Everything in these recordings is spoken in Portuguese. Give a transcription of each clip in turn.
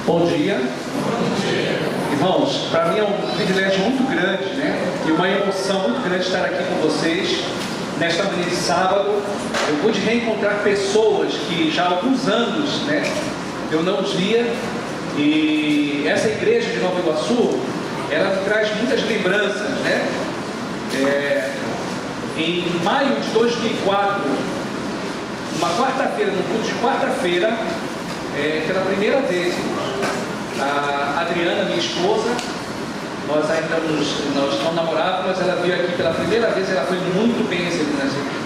Bom dia. Irmãos, para mim é um privilégio muito grande, né? E uma emoção muito grande estar aqui com vocês nesta manhã de sábado. Eu pude reencontrar pessoas que já há alguns anos, né, eu não os via. E essa igreja de Nova Iguaçu, ela me traz muitas lembranças, né? Em maio de 2004, uma quarta-feira, no culto de quarta-feira, pela primeira vez, a Adriana, minha esposa, nós não namorávamos, mas ela veio aqui pela primeira vez. Ela foi muito bem recebida na gente.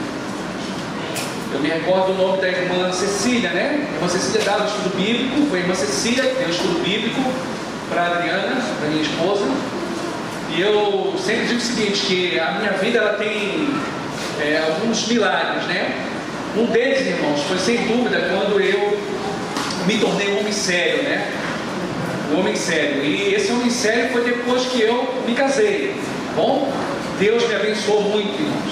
Eu me recordo o nome da irmã Cecília, né? A irmã Cecília dava estudo bíblico, foi a irmã Cecília que deu estudo bíblico para a Adriana, para minha esposa. E eu sempre digo o seguinte, que a minha vida ela tem alguns milagres, né? Um deles, irmãos, foi sem dúvida quando eu me tornei um homem sério, né? Um homem sério. E esse homem sério foi depois que eu me casei. Bom, Deus me abençoou muito, irmãos.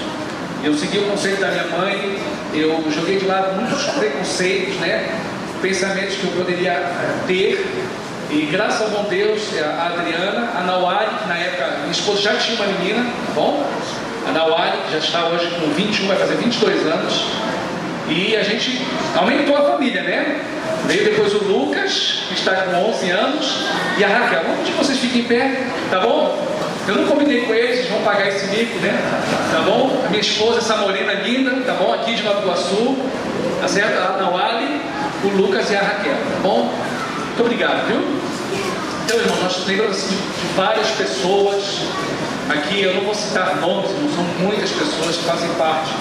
Eu segui o conselho da minha mãe, eu joguei de lado muitos preconceitos, né? Pensamentos que eu poderia ter. E graças ao bom Deus, a Adriana, a Nauari, que na época minha esposa já tinha uma menina, tá bom? A Nauari, que já está hoje com 21, vai fazer 22 anos. E a gente aumentou a família, né? Veio depois o Lucas, que está com 11 anos, e a Raquel. Vamos que vocês fiquem em pé, tá bom? Eu não combinei com eles, eles vão pagar esse mico, né? Tá bom? A minha esposa, essa morena linda, tá bom? Aqui de Nova Iguaçu, tá certo? A Nauali, o Lucas e a Raquel, tá bom? Muito obrigado, viu? Então, irmão, nós lembramos assim, de várias pessoas. Aqui eu não vou citar nomes, não são muitas pessoas que fazem parte,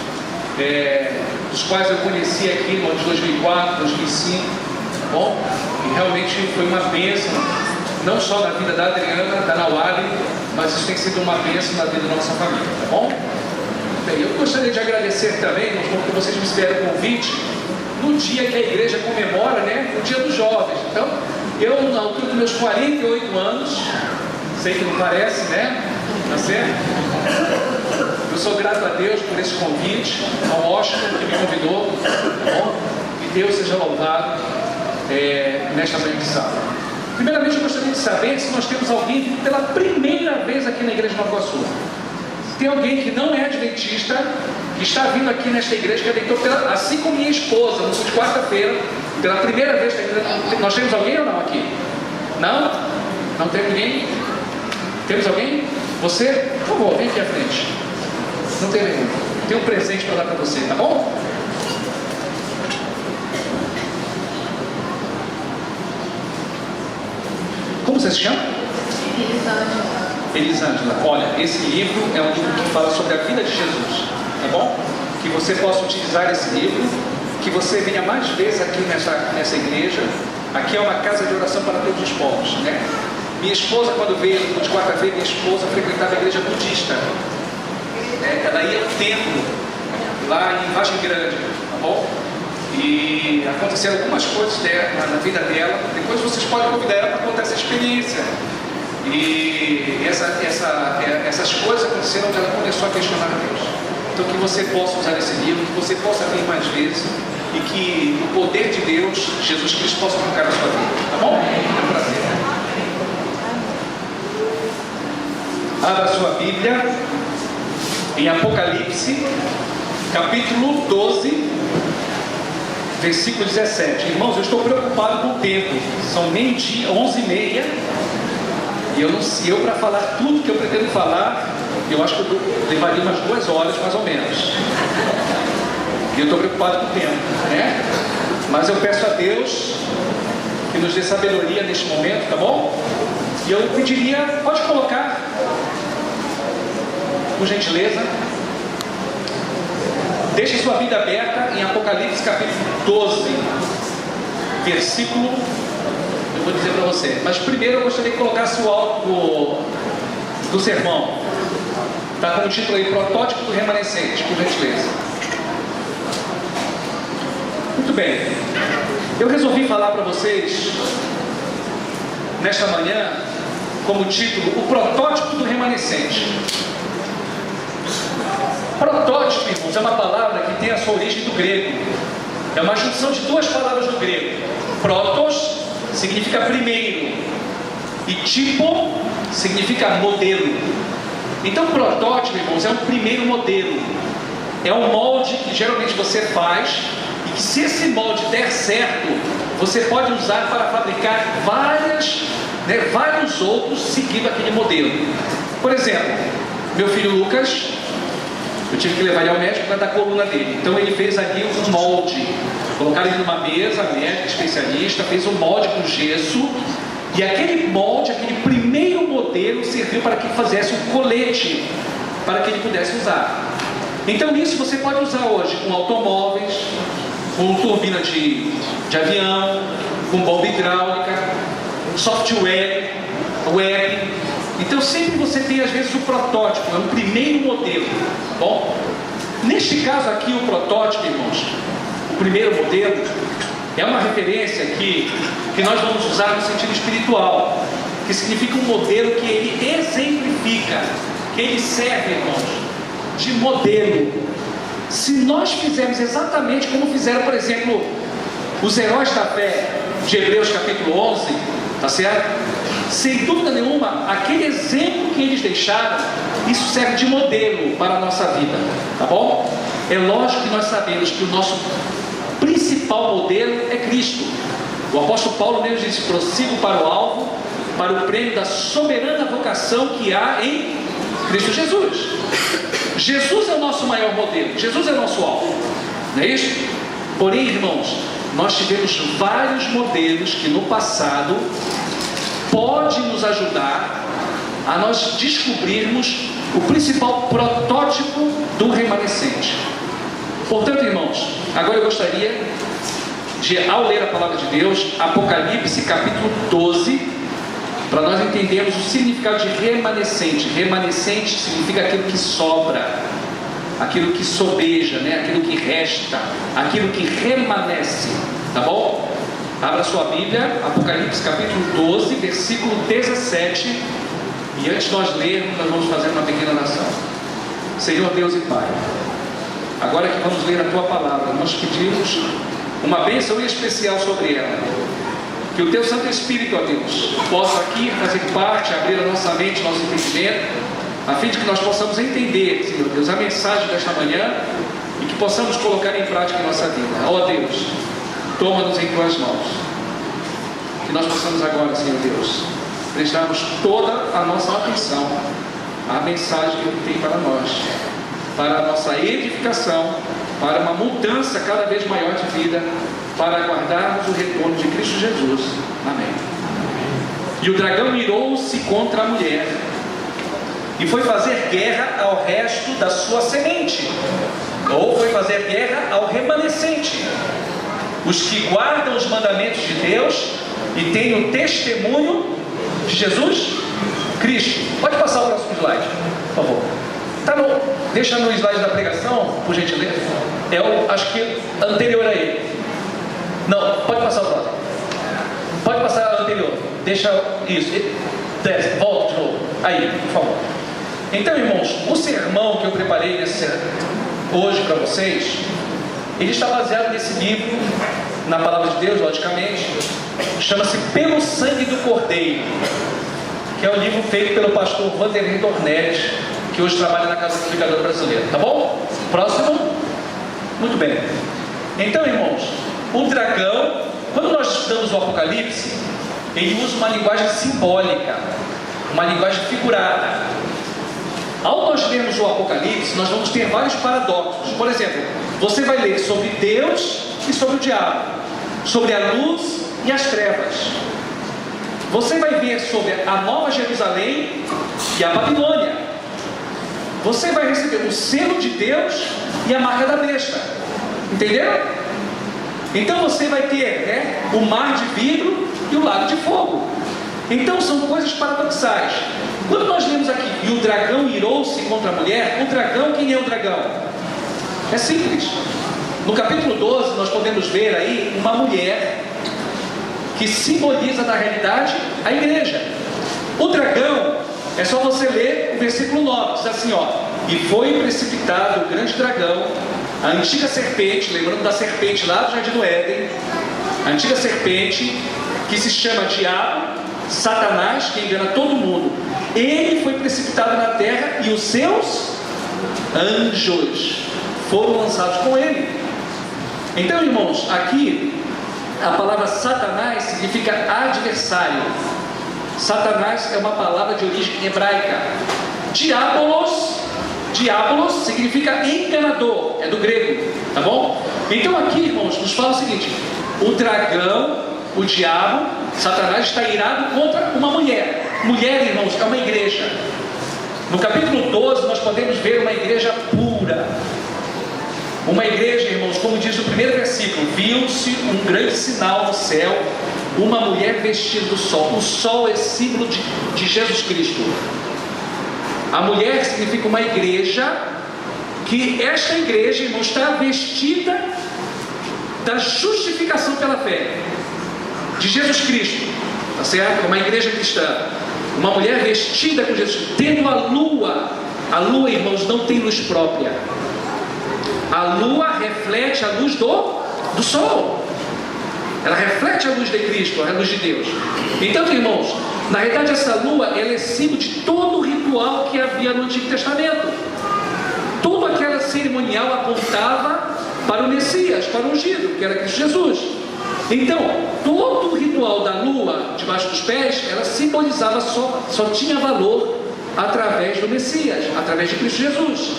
dos quais eu conheci aqui no ano de 2004, 2005, tá bom? E realmente foi uma bênção, não só na vida da Adriana, da Nauali, mas isso tem sido uma bênção na vida da nossa família, tá bom? Bem, eu gostaria de agradecer também, porque vocês me fizeram o convite, no dia que a igreja comemora, né, o Dia dos Jovens. Então, eu, na altura dos meus 48 anos, sei que não parece, né? Tá certo? Eu sou grato a Deus por esse convite, ao Washington que me convidou, tá bom? E Deus seja louvado nesta manhã de sábado. Primeiramente, eu gostaria de saber se nós temos alguém vindo pela primeira vez aqui na igreja de Nova Iguaçu. Tem alguém que não é adventista, que está vindo aqui nesta igreja, que adventou assim como minha esposa, no culto de quarta-feira, pela primeira vez. Nós temos alguém ou não aqui? Não? Não tem ninguém? Temos alguém? Você? Por favor, vem aqui à frente. Não tem nenhum. Tem um presente para dar para você, tá bom? Como você se chama? Elisângela. Olha, esse livro é um livro que fala sobre a vida de Jesus, tá bom? Que você possa utilizar esse livro, que você venha mais vezes aqui nessa igreja. Aqui é uma casa de oração para todos os povos, né? Minha esposa, quando veio no de quarta-feira, minha esposa frequentava a igreja budista, né? Ela ia ao templo lá em Vargem Grande, tá bom? E aconteceram algumas coisas na vida dela. Depois vocês podem convidar ela para contar essa experiência. E essas coisas aconteceram quando ela começou a questionar a Deus. Então, que você possa usar esse livro, que você possa vir mais vezes e que o poder de Deus, Jesus Cristo, possa tocar na sua vida, tá bom? É um prazer. Abra a sua Bíblia em Apocalipse, capítulo 12, versículo 17. Irmãos, eu estou preocupado com o tempo. São meio-dia, 11h30. E eu para falar tudo que eu pretendo falar, eu acho que eu levaria umas 2 horas, mais ou menos. E eu estou preocupado com o tempo, né? Mas eu peço a Deus que nos dê sabedoria neste momento, tá bom? E eu pediria, pode colocar, por gentileza, deixe sua Bíblia aberta em Apocalipse capítulo 12, versículo, eu vou dizer para você, mas primeiro eu gostaria que colocasse o áudio do sermão. Está com o título aí, Protótipo do Remanescente, por gentileza. Muito bem, eu resolvi falar para vocês nesta manhã como título, o protótipo do remanescente. Protótipo, irmãos, é uma palavra que tem a sua origem do grego. É uma junção de 2 palavras do grego. Protos significa primeiro. E tipo significa modelo. Então protótipo, irmãos, é um primeiro modelo. É um molde que geralmente você faz, e que se esse molde der certo, você pode usar para fabricar vários outros seguindo aquele modelo. Por exemplo, meu filho Lucas, eu tive que levar ele ao médico para dar a coluna dele. Então ele fez ali um molde. Colocaram ele numa mesa, médico, especialista, fez um molde com gesso. E aquele molde, aquele primeiro modelo, serviu para que fizesse um colete, para que ele pudesse usar. Então isso você pode usar hoje com automóveis, com turbina de avião, com bomba hidráulica, software, web. Então sempre você tem às vezes o protótipo, é um primeiro modelo. Bom, neste caso aqui o protótipo, irmãos, o primeiro modelo, é uma referência que nós vamos usar no sentido espiritual, que significa um modelo que ele exemplifica, que ele serve, irmãos, de modelo. Se nós fizermos exatamente como fizeram, por exemplo, os heróis da fé de Hebreus capítulo 11, tá certo? Sem dúvida nenhuma, aquele exemplo que eles deixaram, isso serve de modelo para a nossa vida, tá bom? É lógico que nós sabemos que o nosso principal modelo é Cristo. O apóstolo Paulo mesmo disse: prossigo para o alvo, para o prêmio da soberana vocação que há em Cristo Jesus. Jesus é o nosso maior modelo, Jesus é o nosso alvo, não é isso? Porém, irmãos, nós tivemos vários modelos que no passado pode nos ajudar a nós descobrirmos o principal protótipo do remanescente. Portanto, irmãos, agora eu gostaria de, ao ler a palavra de Deus, Apocalipse capítulo 12, para nós entendermos o significado de remanescente. Remanescente significa aquilo que sobra, aquilo que sobeja, né? Aquilo que resta, aquilo que remanesce, tá bom? Abra sua Bíblia, Apocalipse capítulo 12, versículo 17. E antes de nós lermos, nós vamos fazer uma pequena oração. Senhor Deus e Pai, agora que vamos ler a Tua palavra, nós pedimos uma bênção especial sobre ela. Que o Teu Santo Espírito, ó Deus, possa aqui fazer parte, abrir a nossa mente, nosso entendimento, a fim de que nós possamos entender, Senhor Deus, a mensagem desta manhã e que possamos colocar em prática em nossa vida. Ó Deus, toma-nos em Tuas mãos. Que nós possamos agora, Senhor Deus, prestarmos toda a nossa atenção à mensagem que Ele tem para nós, para a nossa edificação, para uma mudança cada vez maior de vida, para aguardarmos o retorno de Cristo Jesus. Amém. E o dragão irou-se contra a mulher e foi fazer guerra ao resto da sua semente, ou foi fazer guerra ao remanescente, os que guardam os mandamentos de Deus e têm o testemunho de Jesus Cristo. Pode passar o próximo slide, por favor. Deixa no slide da pregação, por gentileza. É o, acho que anterior a ele. Não, pode passar o próximo. Pode passar o anterior. Deixa isso. Desce, volta de novo. Aí, por favor. Então, irmãos, o sermão que eu preparei hoje para vocês, ele está baseado nesse livro, na palavra de Deus, logicamente. Chama-se Pelo Sangue do Cordeiro, que é um livro feito pelo pastor Vanderlei Dornelis, que hoje trabalha na Casa Publicadora Brasileira. Tá bom? Próximo. Muito bem. Então, irmãos, o dragão, quando nós estudamos o Apocalipse, ele usa uma linguagem simbólica, uma linguagem figurada. Ao nós lermos o Apocalipse, nós vamos ter vários paradoxos. Por exemplo, você vai ler sobre Deus e sobre o diabo, sobre a luz e as trevas. Você vai ver sobre a Nova Jerusalém e a Babilônia. Você vai receber o selo de Deus e a marca da besta. Entenderam? Então você vai ter, o mar de vidro e o lago de fogo. Então são coisas paradoxais. Quando nós lemos aqui, e o dragão irou-se contra a mulher, o dragão, quem é o dragão? É simples. No capítulo 12 nós podemos ver aí uma mulher que simboliza na realidade a igreja. O dragão, é só você ler o versículo 9, diz assim, e foi precipitado o grande dragão, a antiga serpente, lembrando da serpente lá do Jardim do Éden, a antiga serpente, que se chama Diabo, Satanás, que engana todo mundo. Ele foi precipitado na terra e os seus anjos foram lançados com ele. Então, irmãos, aqui a palavra Satanás significa adversário. Satanás é uma palavra de origem hebraica. Diabolos significa enganador, é do grego, tá bom? Então aqui, irmãos, nos fala o seguinte: o dragão, o diabo, Satanás, está irado contra uma mulher. Mulher, irmãos, é uma igreja. No capítulo 12 nós podemos ver uma igreja pura. Uma igreja, irmãos, como diz o primeiro versículo: viu-se um grande sinal no céu, uma mulher vestida do sol. O sol é símbolo de Jesus Cristo. A mulher significa uma igreja, que esta igreja, irmãos, está vestida da justificação pela fé de Jesus Cristo, tá certo? Uma igreja cristã, uma mulher vestida com Jesus, tendo a lua, irmãos, não tem luz própria. A lua reflete a luz do sol. Ela reflete a luz de Cristo, a luz de Deus. Então, irmãos, na realidade essa lua, ela é símbolo de todo o ritual que havia no Antigo Testamento. Todo aquele cerimonial apontava para o Messias, para o ungido, que era Cristo Jesus. Então, todo o ritual da lua debaixo dos pés, ela simbolizava, só tinha valor através do Messias, através de Cristo Jesus.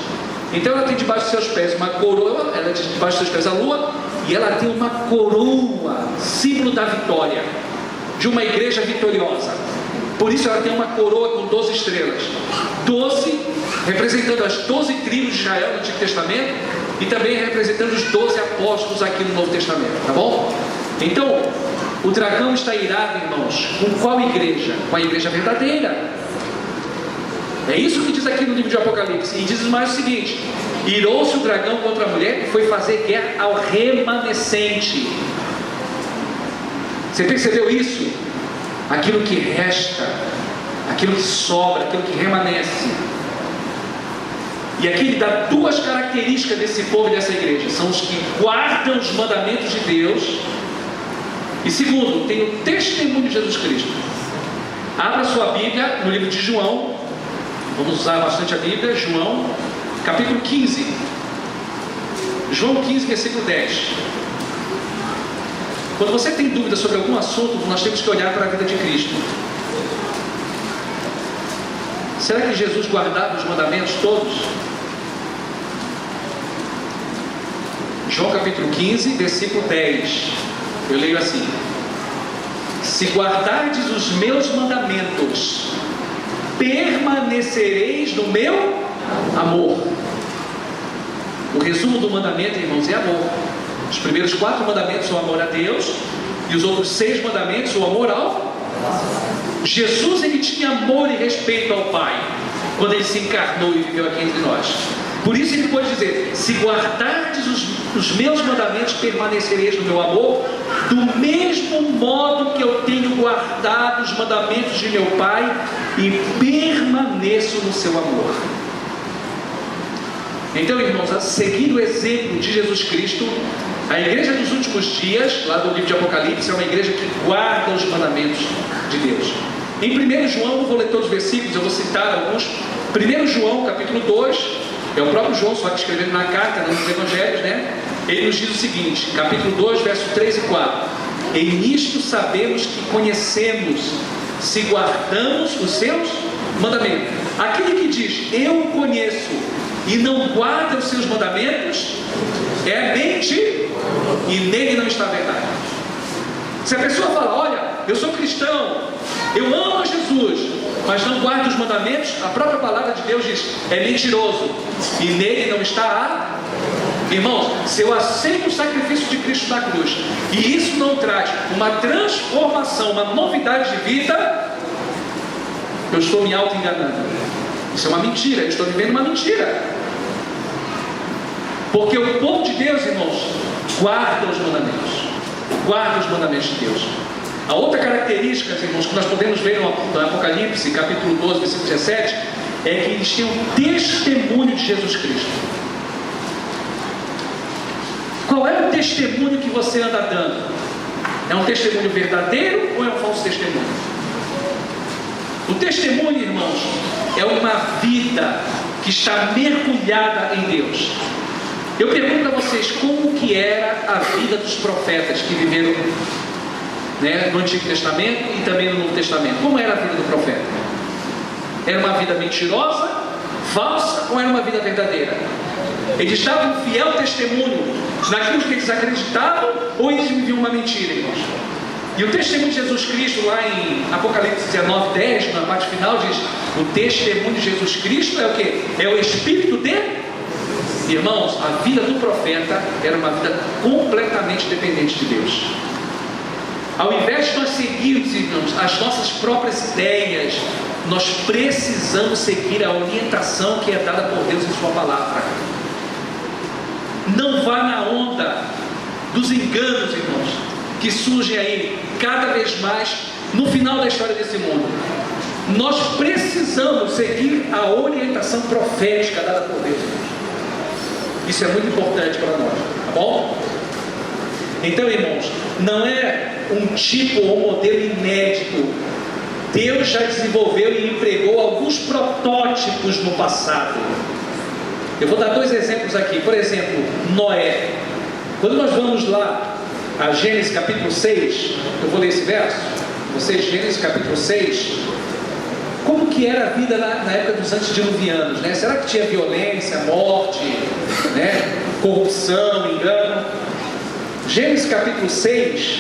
Então ela tem debaixo dos seus pés uma coroa, ela tem debaixo dos seus pés a lua, e ela tem uma coroa, símbolo da vitória, de uma igreja vitoriosa. Por isso ela tem uma coroa com 12 estrelas, 12 representando as 12 tribos de Israel no Antigo Testamento, e também representando os 12 apóstolos aqui no Novo Testamento, tá bom? Então, o dragão está irado, irmãos, com qual igreja? Com a igreja verdadeira. É isso que diz aqui no livro de Apocalipse. E diz mais o seguinte: irou-se o dragão contra a mulher e foi fazer guerra ao remanescente. Você percebeu isso? Aquilo que resta, aquilo que sobra, aquilo que remanesce. E aqui ele dá duas características desse povo e dessa igreja: são os que guardam os mandamentos de Deus, e segundo, tem o testemunho de Jesus Cristo. Abra sua Bíblia no livro de João. Vamos usar bastante a Bíblia. João, capítulo 15. João 15, versículo 10. Quando você tem dúvida sobre algum assunto, nós temos que olhar para a vida de Cristo. Será que Jesus guardava os mandamentos todos? João capítulo 15, versículo 10. Eu leio assim: se guardardes os meus mandamentos, permanecereis no meu amor. O resumo do mandamento, irmãos, é amor. Os primeiros 4 mandamentos são amor a Deus, e os outros 6 mandamentos são amor ao Jesus. Ele tinha amor e respeito ao Pai quando ele se encarnou e viveu aqui entre nós. Por isso ele pode dizer: se guardardes os meus mandamentos, permanecereis no meu amor, do mesmo modo que eu tenho guardado os mandamentos de meu Pai e permaneço no seu amor. Então, irmãos, seguindo o exemplo de Jesus Cristo, a igreja dos últimos dias, lá do livro de Apocalipse, é uma igreja que guarda os mandamentos de Deus. Em 1 João, não vou ler todos os versículos, eu vou citar alguns. 1 João, capítulo 2, é o próprio João, só que escrevendo na carta, nos evangelhos, né? Ele nos diz o seguinte, capítulo 2, versos 3 e 4: e nisto sabemos que conhecemos, se guardamos os seus mandamentos. Aquele que diz, eu o conheço, e não guarda os seus mandamentos, é mente, e nele não está a verdade. Se a pessoa fala, olha, eu sou cristão, eu amo Jesus, mas não guarda os mandamentos, a própria palavra de Deus diz, é mentiroso, e nele não está a... Irmãos, se eu aceito o sacrifício de Cristo na cruz, e isso não traz uma transformação, uma novidade de vida, eu estou me auto-enganando. Isso é uma mentira, eu estou vivendo uma mentira. Porque o povo de Deus, irmãos, guarda os mandamentos. Guarda os mandamentos de Deus. A outra característica, irmãos, que nós podemos ver no Apocalipse, capítulo 12, versículo 17, é que eles tinham testemunho de Jesus Cristo. Qual é o testemunho que você anda dando? É um testemunho verdadeiro ou é um falso testemunho? O testemunho, irmãos, é uma vida que está mergulhada em Deus. Eu pergunto a vocês, como que era a vida dos profetas que viveram, né, no Antigo Testamento e também no Novo Testamento? Como era a vida do profeta? Era uma vida mentirosa, falsa, ou era uma vida verdadeira? Eles davam um fiel testemunho naquilo que eles acreditavam, ou eles viviam uma mentira, irmãos? E o testemunho de Jesus Cristo, lá em Apocalipse 19:10, na parte final, diz: o testemunho de Jesus Cristo é o quê? É o Espírito de... Irmãos, a vida do profeta era uma vida completamente dependente de Deus. Ao invés de nós seguirmos, irmãos, as nossas próprias ideias, nós precisamos seguir a orientação que é dada por Deus em sua palavra. Não vá na onda dos enganos, irmãos, que surgem aí cada vez mais no final da história desse mundo. Nós precisamos seguir a orientação profética dada por Deus, irmãos. Isso é muito importante para nós, tá bom? Então, irmãos, não é um tipo ou modelo inédito. Deus já desenvolveu e empregou alguns protótipos no passado. Eu vou dar 2 exemplos aqui. Por exemplo, Noé. Quando nós vamos lá a Gênesis capítulo 6, eu vou ler esse verso. Vocês, Gênesis capítulo 6. Como que era a vida na época dos antediluvianos, né? Será que tinha violência, morte, né? Corrupção, engano? Gênesis capítulo 6,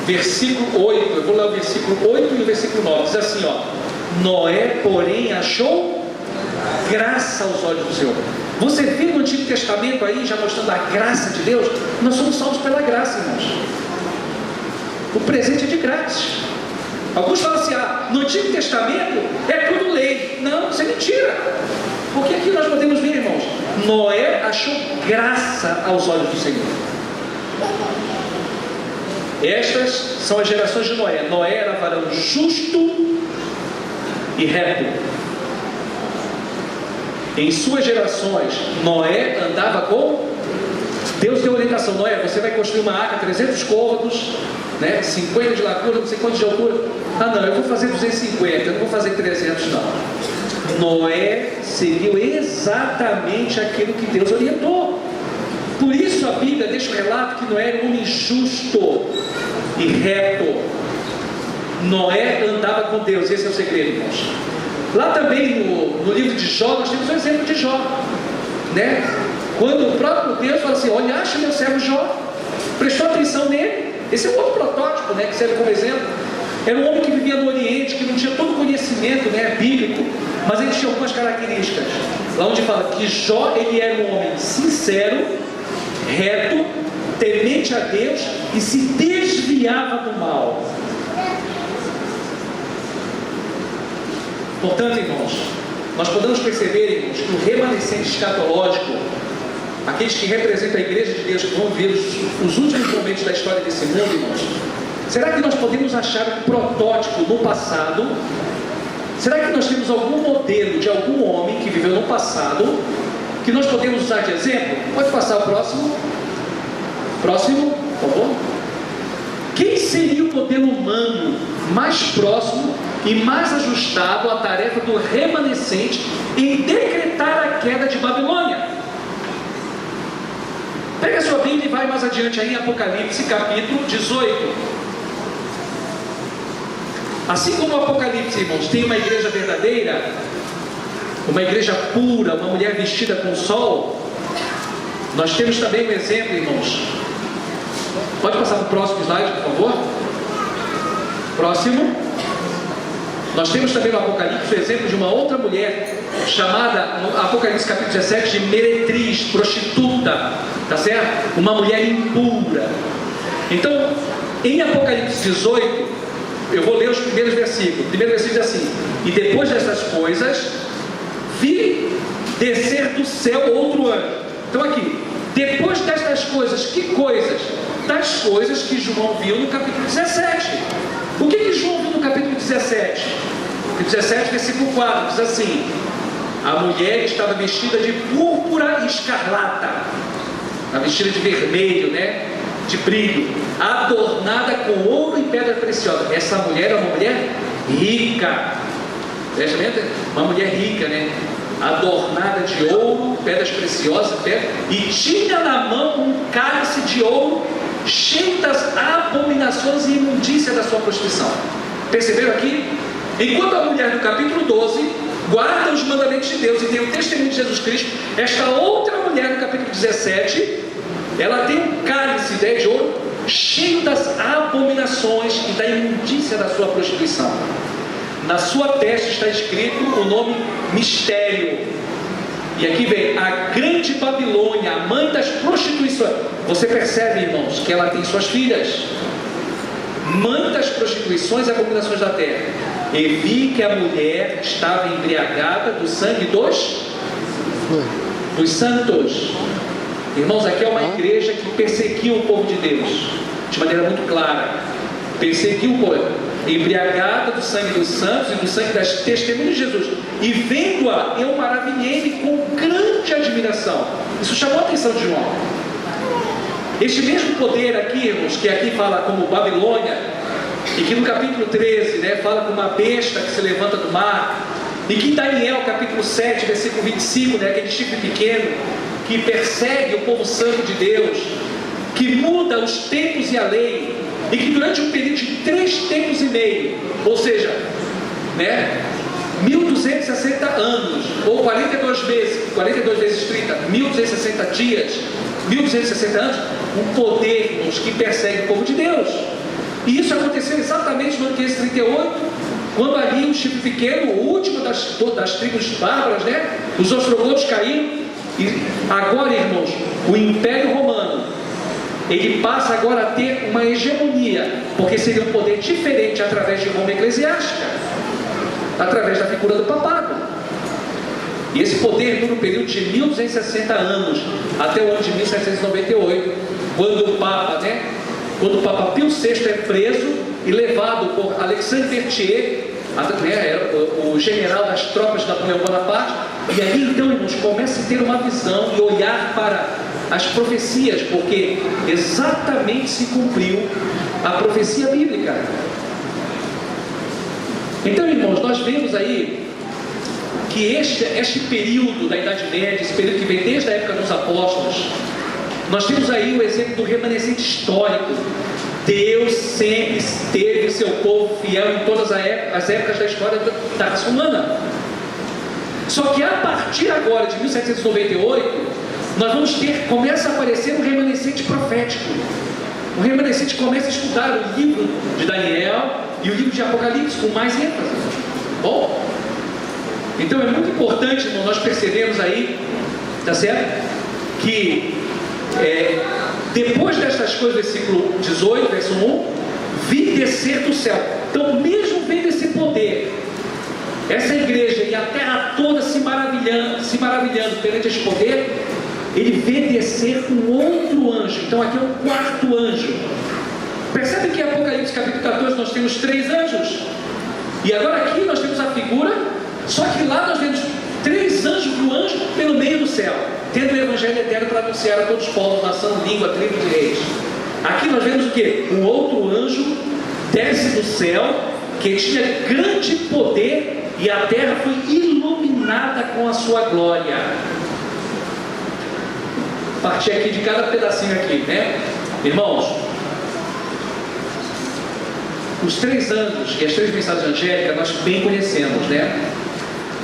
versículo 8, eu vou ler o versículo 8 e o versículo 9, diz assim, ó: Noé, porém, achou graça aos olhos do Senhor. Você vê no Antigo Testamento aí, já mostrando a graça de Deus. Nós somos salvos pela graça, irmãos. O presente é de graça. Alguns falam assim, no Antigo Testamento é tudo lei. Não, isso é mentira. Porque aqui nós podemos ver, irmãos, Noé achou graça aos olhos do Senhor. Estas são as gerações de Noé. Noé era varão justo e reto. Em suas gerações, Noé andava com... Deus deu orientação: Noé, você vai construir uma arca, 300 côvados, né, 50 de largura, não sei quantos de altura. Não, eu vou fazer 250, eu não vou fazer 300 não. Noé seguiu exatamente aquilo que Deus orientou. Por isso a Bíblia deixa o relato que Noé era um homem justo e reto. Noé andava com Deus. Esse é o segredo, irmãos. Lá também no livro de Jó, nós temos um exemplo de Jó, né? Quando o próprio Deus fala assim: olha, acha meu servo Jó, prestou atenção nele. Esse é um outro protótipo, né, que serve como exemplo. Era um homem que vivia no Oriente, que não tinha todo o conhecimento, né, bíblico, mas ele tinha algumas características. Lá onde fala que Jó, ele era um homem sincero, reto, temente a Deus e se desviava do mal. Portanto, irmãos, nós podemos perceber, irmãos, que o remanescente escatológico, aqueles que representam a igreja de Deus, que vão ver os últimos momentos da história desse mundo, irmãos, será que nós podemos achar um protótipo no passado? Será que nós temos algum modelo de algum homem que viveu no passado que nós podemos usar de exemplo? Pode passar o próximo. Próximo, por favor. Quem seria o modelo humano mais próximo e mais ajustado à tarefa do remanescente em decretar a queda de Babilônia? Pega a sua Bíblia e vai mais adiante aí em Apocalipse capítulo 18. Assim como o Apocalipse, irmãos, tem uma igreja verdadeira, uma igreja pura, uma mulher vestida com sol, nós temos também um exemplo, irmãos. Pode passar para o próximo slide, por favor. Próximo. Nós temos também no Apocalipse o exemplo de uma outra mulher, chamada, no Apocalipse capítulo 17, de meretriz, prostituta, tá certo? Uma mulher impura. Então, em Apocalipse 18, eu vou ler os primeiros versículos. O primeiro versículo diz assim: e depois dessas coisas, vi descer do céu outro anjo. Então aqui, depois destas coisas, que coisas? Das coisas que João viu no capítulo 17. O que João viu no capítulo 17? No 17, versículo 4, diz assim: a mulher estava vestida de púrpura e escarlata, estava vestida de vermelho, né? de brilho, adornada com ouro e pedra preciosa. Essa mulher é uma mulher rica. Uma mulher rica, né? Adornada de ouro, pedras preciosas, e tinha na mão um cálice de ouro cheio das abominações e imundícia da sua prostituição. Perceberam aqui? Enquanto a mulher do capítulo 12 guarda os mandamentos de Deus e tem o testemunho de Jesus Cristo, esta outra mulher no capítulo 17, ela tem um cálice de ouro cheio das abominações e da imundícia da sua prostituição. Na sua testa está escrito o nome Mistério. E aqui vem a grande Babilônia, a mãe das prostituições. Você percebe, irmãos, que ela tem suas filhas. Mãe das prostituições e abominações da terra. E vi que a mulher estava embriagada do sangue dos santos. Irmãos, aqui é uma igreja que perseguiu o povo de Deus de maneira muito clara. Perseguiu o povo, embriagada do sangue dos santos e do sangue das testemunhas de Jesus. E vendo-a, eu maravilhei-me com grande admiração. Isso chamou a atenção de João. Este mesmo poder aqui, irmãos, que aqui fala como Babilônia, e que no capítulo 13, né, fala como uma besta que se levanta do mar, e que em Daniel, capítulo 7, versículo 25, né, aquele chifre pequeno, que persegue o povo santo de Deus, que muda os tempos e a lei, e que durante um período de 3 tempos e meio, ou seja, né, 1260 anos, ou 42 meses, 42 vezes 30, 1260 dias, 1260 anos, um poder, irmãos, que persegue o povo de Deus. E isso aconteceu exatamente no ano 538, quando ali um chifre pequeno, o último das tribos bárbaras, né, os ostrogodos caíram. E agora, irmãos, o Império Romano, ele passa agora a ter uma hegemonia, porque seria um poder diferente através de Roma eclesiástica, através da figura do papado. E esse poder dura um período de 1260 anos, até o ano de 1798, quando o Papa Pio VI é preso e levado por Alexandre Berthier, o general das tropas de Napoleão Bonaparte. E aí então, irmãos, começa a ter uma visão e olhar para as profecias, porque exatamente se cumpriu a profecia bíblica. Então, irmãos, nós vemos aí que este período da Idade Média, esse período que vem desde a época dos apóstolos, nós temos aí o exemplo do remanescente histórico. Deus sempre teve seu povo fiel em todas as épocas da história da raça humana. Só que a partir agora de 1798, nós vamos começa a aparecer um remanescente profético. O remanescente começa a estudar o livro de Daniel e o livro de Apocalipse com mais ênfase. Bom, então é muito importante, irmão, nós percebemos aí, tá certo? Que depois destas coisas, versículo 18, verso 1, vi descer do céu. Então, mesmo vendo esse poder, essa igreja e a terra toda se maravilhando perante este poder, ele vê descer um outro anjo. Então aqui é o quarto anjo. Percebe que em Apocalipse capítulo 14 nós temos 3 anjos, e agora aqui nós temos a figura, só que lá nós vemos 3 anjos do anjo pelo meio do céu, tendo o evangelho eterno para anunciar a todos os povos, nação, língua, tribo e reis. Aqui nós vemos o que? Um outro anjo desce do céu, que tinha grande poder, e a terra foi iluminada com a sua glória. Partir aqui de cada pedacinho aqui, né? Irmãos, os 3 anjos e as 3 mensagens angélicas nós bem conhecemos, né?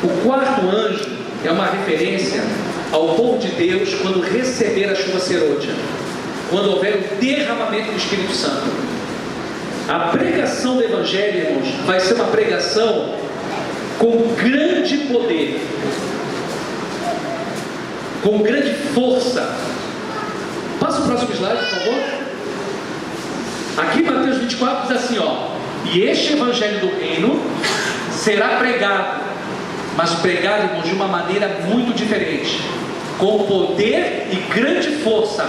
O quarto anjo é uma referência ao povo de Deus quando receber a chuva serôdia, quando houver o derramamento do Espírito Santo. A pregação do Evangelho, irmãos, vai ser uma pregação com grande poder, com grande força. Passa o próximo slide, por favor. Aqui Mateus 24 diz assim, ó: e este Evangelho do Reino será pregado, mas pregado, irmãos, de uma maneira muito diferente, com poder e grande força.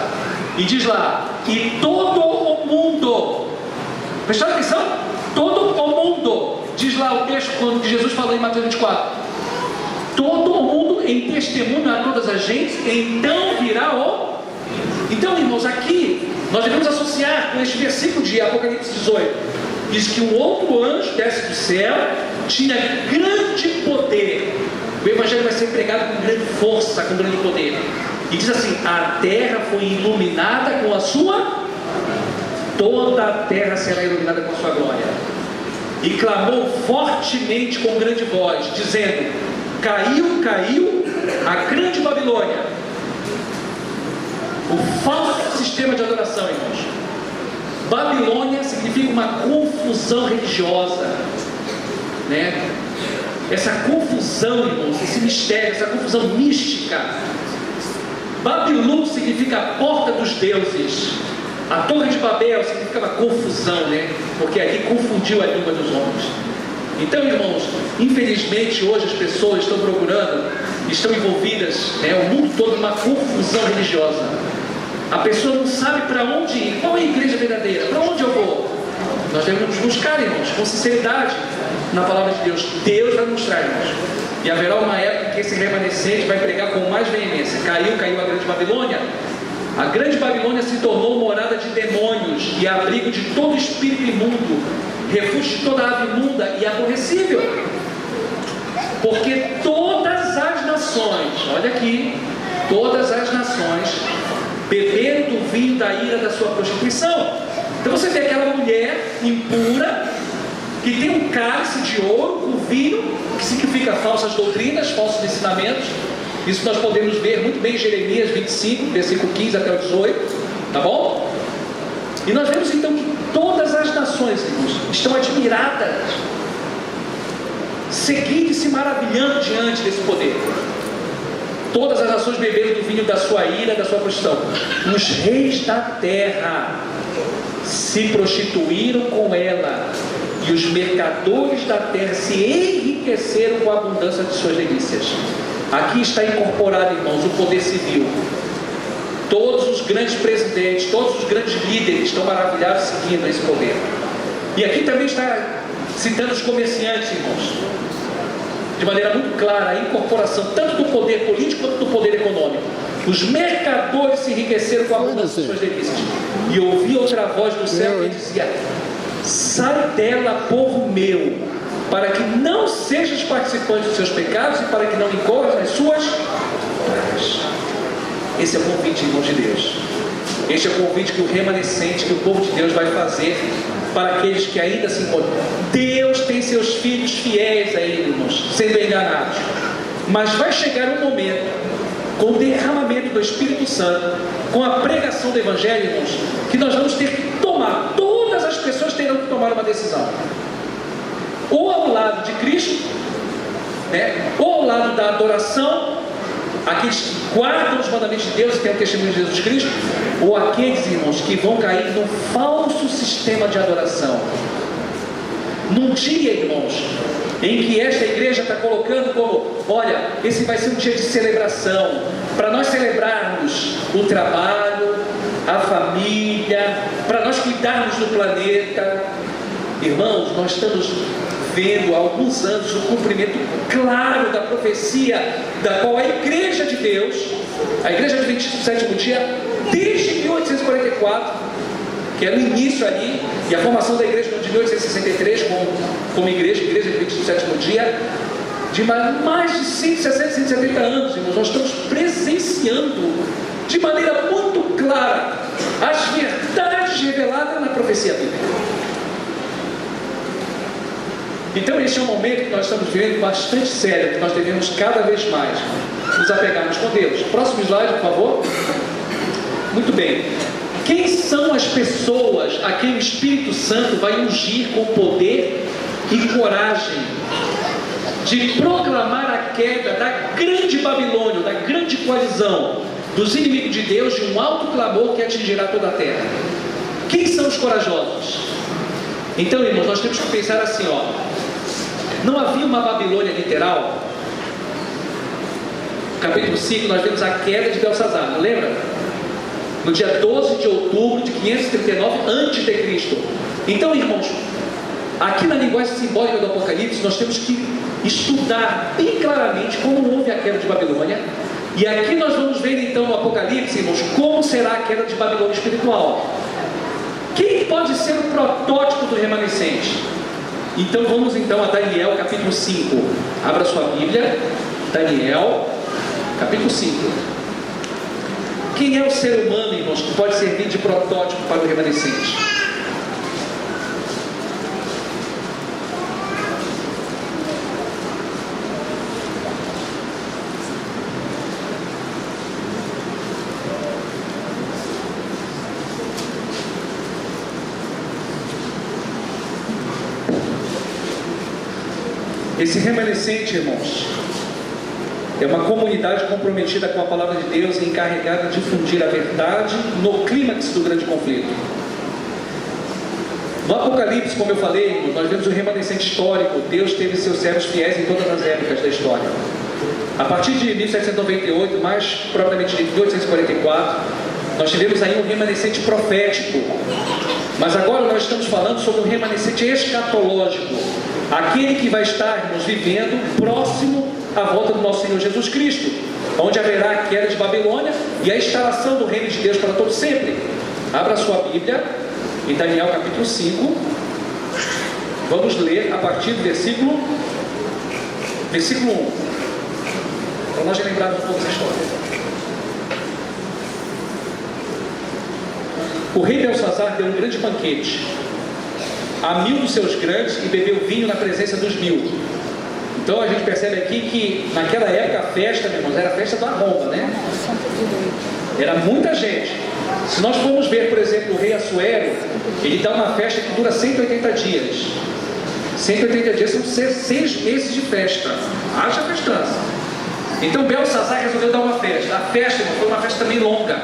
E diz lá, e todo o mundo, prestaram atenção? Todo o mundo, diz lá o texto quando Jesus falou em Mateus 24, todo o mundo em testemunho a todas as gentes, então virá o Então, irmãos, aqui nós devemos associar com este versículo de Apocalipse 18. Diz que um outro anjo desce do céu, tinha grande poder. O evangelho vai ser pregado com grande força, com grande poder. E diz assim: a terra foi iluminada com a sua... Toda a terra será iluminada com a sua glória. E clamou fortemente com grande voz, dizendo: caiu, caiu a grande Babilônia, o falso sistema de adoração, irmãos. Babilônia significa uma confusão religiosa, né? Essa confusão, irmãos, esse mistério, essa confusão mística. Babilônia significa a porta dos deuses. A Torre de Babel significava confusão, né? Porque ali confundiu a língua dos homens. Então, irmãos, infelizmente hoje as pessoas estão procurando, estão envolvidas, o mundo todo, numa confusão religiosa. A pessoa não sabe para onde ir. Qual é a igreja verdadeira? Para onde eu vou? Nós devemos buscar, irmãos, com sinceridade na palavra de Deus. Deus vai mostrar, irmãos. E haverá uma época em que esse remanescente vai pregar com mais veemência. Caiu a grande Babilônia. A grande Babilônia se tornou morada de demônios e abrigo de todo espírito imundo, refúgio de toda ave imunda e aborrecível. Porque todas as nações, olha aqui, todas as nações beberam do vinho da ira da sua prostituição. Então você vê aquela mulher impura que tem um cálice de ouro com vinho, que significa falsas doutrinas, falsos ensinamentos. Isso nós podemos ver muito bem em Jeremias 25, versículo 15 até o 18, tá bom? E nós vemos então que todas as nações, irmãos, estão admiradas, seguindo e se maravilhando diante desse poder. Todas as nações beberam do vinho da sua ira, da sua prostituição. Os reis da terra se prostituíram com ela, e os mercadores da terra se enriqueceram com a abundância de suas delícias. Aqui está incorporado, irmãos, o poder civil. Todos os grandes presidentes, todos os grandes líderes estão maravilhados seguindo esse poder. E aqui também está citando os comerciantes, irmãos, de maneira muito clara, a incorporação tanto do poder político quanto do poder econômico. Os mercadores se enriqueceram com a abundância de suas delícias. E ouvi outra voz do céu que dizia: sai dela, povo meu, para que não sejas participante dos seus pecados e para que não incorras nas suas pragas. Esse é o convite, irmãos de Deus. Este é o convite que o remanescente, que o povo de Deus vai fazer para aqueles que ainda se encontram. Deus tem seus filhos fiéis a Ele, irmãos, sendo enganados. Mas vai chegar um momento, com o derramamento do Espírito Santo, com a pregação do Evangelho, irmãos, que nós vamos ter que tomar, todas as pessoas terão que tomar uma decisão. Ou ao lado de Cristo, ou ao lado da adoração, aqueles que guardam os mandamentos de Deus e têm o testemunho de Jesus Cristo, ou aqueles, irmãos, que vão cair no falso sistema de adoração. Num dia, irmãos, em que esta igreja está colocando como: olha, esse vai ser um dia de celebração, para nós celebrarmos o trabalho, a família, para nós cuidarmos do planeta. Irmãos, nós estamos vendo há alguns anos o cumprimento claro da profecia da qual a Igreja de Deus, a Igreja Adventista do Sétimo Dia, desde 1844, que era o início ali, e a formação da igreja de 1863 como igreja Adventista do Sétimo Dia, de mais de 160, 170 anos, irmãos, nós estamos presenciando de maneira muito clara as verdades reveladas na profecia bíblica. Então este é um momento que nós estamos vivendo bastante sério, que nós devemos cada vez mais nos apegarmos com Deus. Próximo slide, por favor. Muito bem. Quem são as pessoas a quem o Espírito Santo vai ungir com poder e coragem de proclamar a queda da grande Babilônia, da grande coalizão dos inimigos de Deus, de um alto clamor que atingirá toda a terra? Quem são os corajosos? Então, irmãos, nós temos que pensar assim, não havia uma Babilônia literal. No capítulo 5 nós vemos a queda de Belsazar, não lembra? No dia 12 de outubro de 539 a.C. Então, irmãos, aqui na linguagem simbólica do Apocalipse nós temos que estudar bem claramente como houve a queda de Babilônia E aqui nós vamos ver então no Apocalipse, irmãos, como será a queda de Babilônia espiritual. Quem pode ser o protótipo do remanescente? Então vamos então a Daniel capítulo 5. Abra sua Bíblia, Daniel capítulo 5. Quem é o ser humano, irmãos, que pode servir de protótipo para o remanescente? Esse remanescente, irmãos, é uma comunidade comprometida com a palavra de Deus e encarregada de difundir a verdade no clímax do grande conflito. No Apocalipse, como eu falei, irmãos, nós vemos o remanescente histórico. Deus teve seus servos fiéis em todas as épocas da história. A partir de 1798, mais propriamente de 1844, nós tivemos aí um remanescente profético. Mas agora nós estamos falando sobre um remanescente escatológico. Aquele que vai estar, irmãos, vivendo próximo à volta do nosso Senhor Jesus Cristo, onde haverá a queda de Babilônia e a instalação do reino de Deus para todo sempre. Abra sua Bíblia em Daniel capítulo 5. Vamos ler a partir do versículo 1, para nós lembrarmos um pouco dessa história. O rei Belsazar deu um grande banquete a 1000 dos seus grandes e bebeu vinho na presença dos 1000. Então a gente percebe aqui que naquela época a festa, meus irmãos, era a festa da Roma, né? Era muita gente. Se nós formos ver, por exemplo, o rei Assuero, ele dá uma festa que dura 180 dias. 180 dias são 6 meses de festa. Haja festança. Então Belsazar resolveu dar uma festa. A festa, irmão, foi uma festa também longa.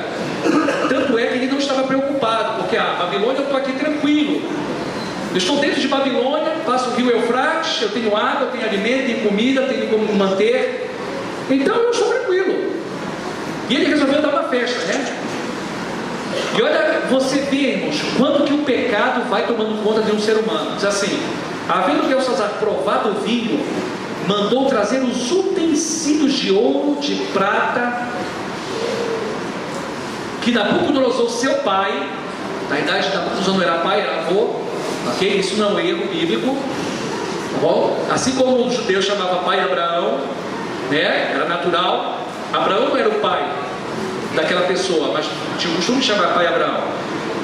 Tanto é que ele não estava preocupado, porque Babilônia, eu estou aqui tranquilo. Eu estou dentro de Babilônia, passo o rio Eufrates, eu tenho água, eu tenho alimento, tenho comida, tenho como me manter. Então eu estou tranquilo. E ele resolveu dar uma festa, né? E olha, você vê, irmãos, quando que o pecado vai tomando conta de um ser humano. Diz assim: havendo Belsazar provado o vinho, mandou trazer os utensílios de ouro, de prata, que Nabucodonosor, seu pai, na idade de Nabucodonosor não era pai, era avô, ok? Isso não é erro bíblico, tá bom? Assim como os judeus chamavam pai Abraão, né? Era natural. Abraão não era o pai daquela pessoa, mas tinha o costume de chamar pai Abraão.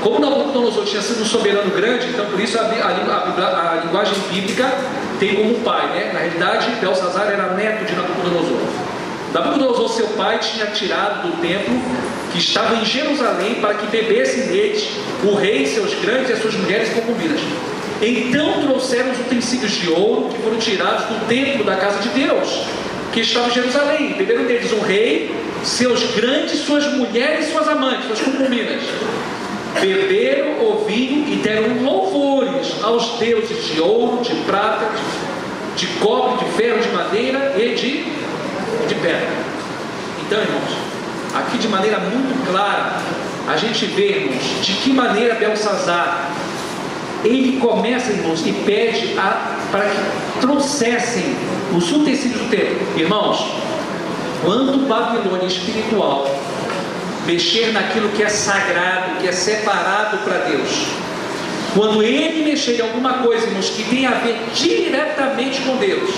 Como Nabucodonosor tinha sido um soberano grande, então por isso a linguagem bíblica tem como pai, né? Na realidade, Belsazar era neto de Nabucodonosor. Nabucodonosor, seu pai, tinha tirado do templo que estava em Jerusalém para que bebessem neles o rei, seus grandes e as suas mulheres concubinas. Então trouxeram os utensílios de ouro que foram tirados do templo da casa de Deus, que estava em Jerusalém. Beberam deles o rei, seus grandes, suas mulheres e suas amantes, suas concubinas. Beberam o vinho e deram louvores aos deuses de ouro, de prata, de cobre, de ferro, de madeira e de pedra. Então, irmãos, aqui de maneira muito clara, a gente vê, irmãos, de que maneira Belsazar, ele começa, irmãos, e pede para que trouxessem os utensílios do templo. Irmãos, quando Babilônia espiritual mexer naquilo que é sagrado, que é separado para Deus, quando ele mexer em alguma coisa, irmãos, que tem a ver diretamente com Deus,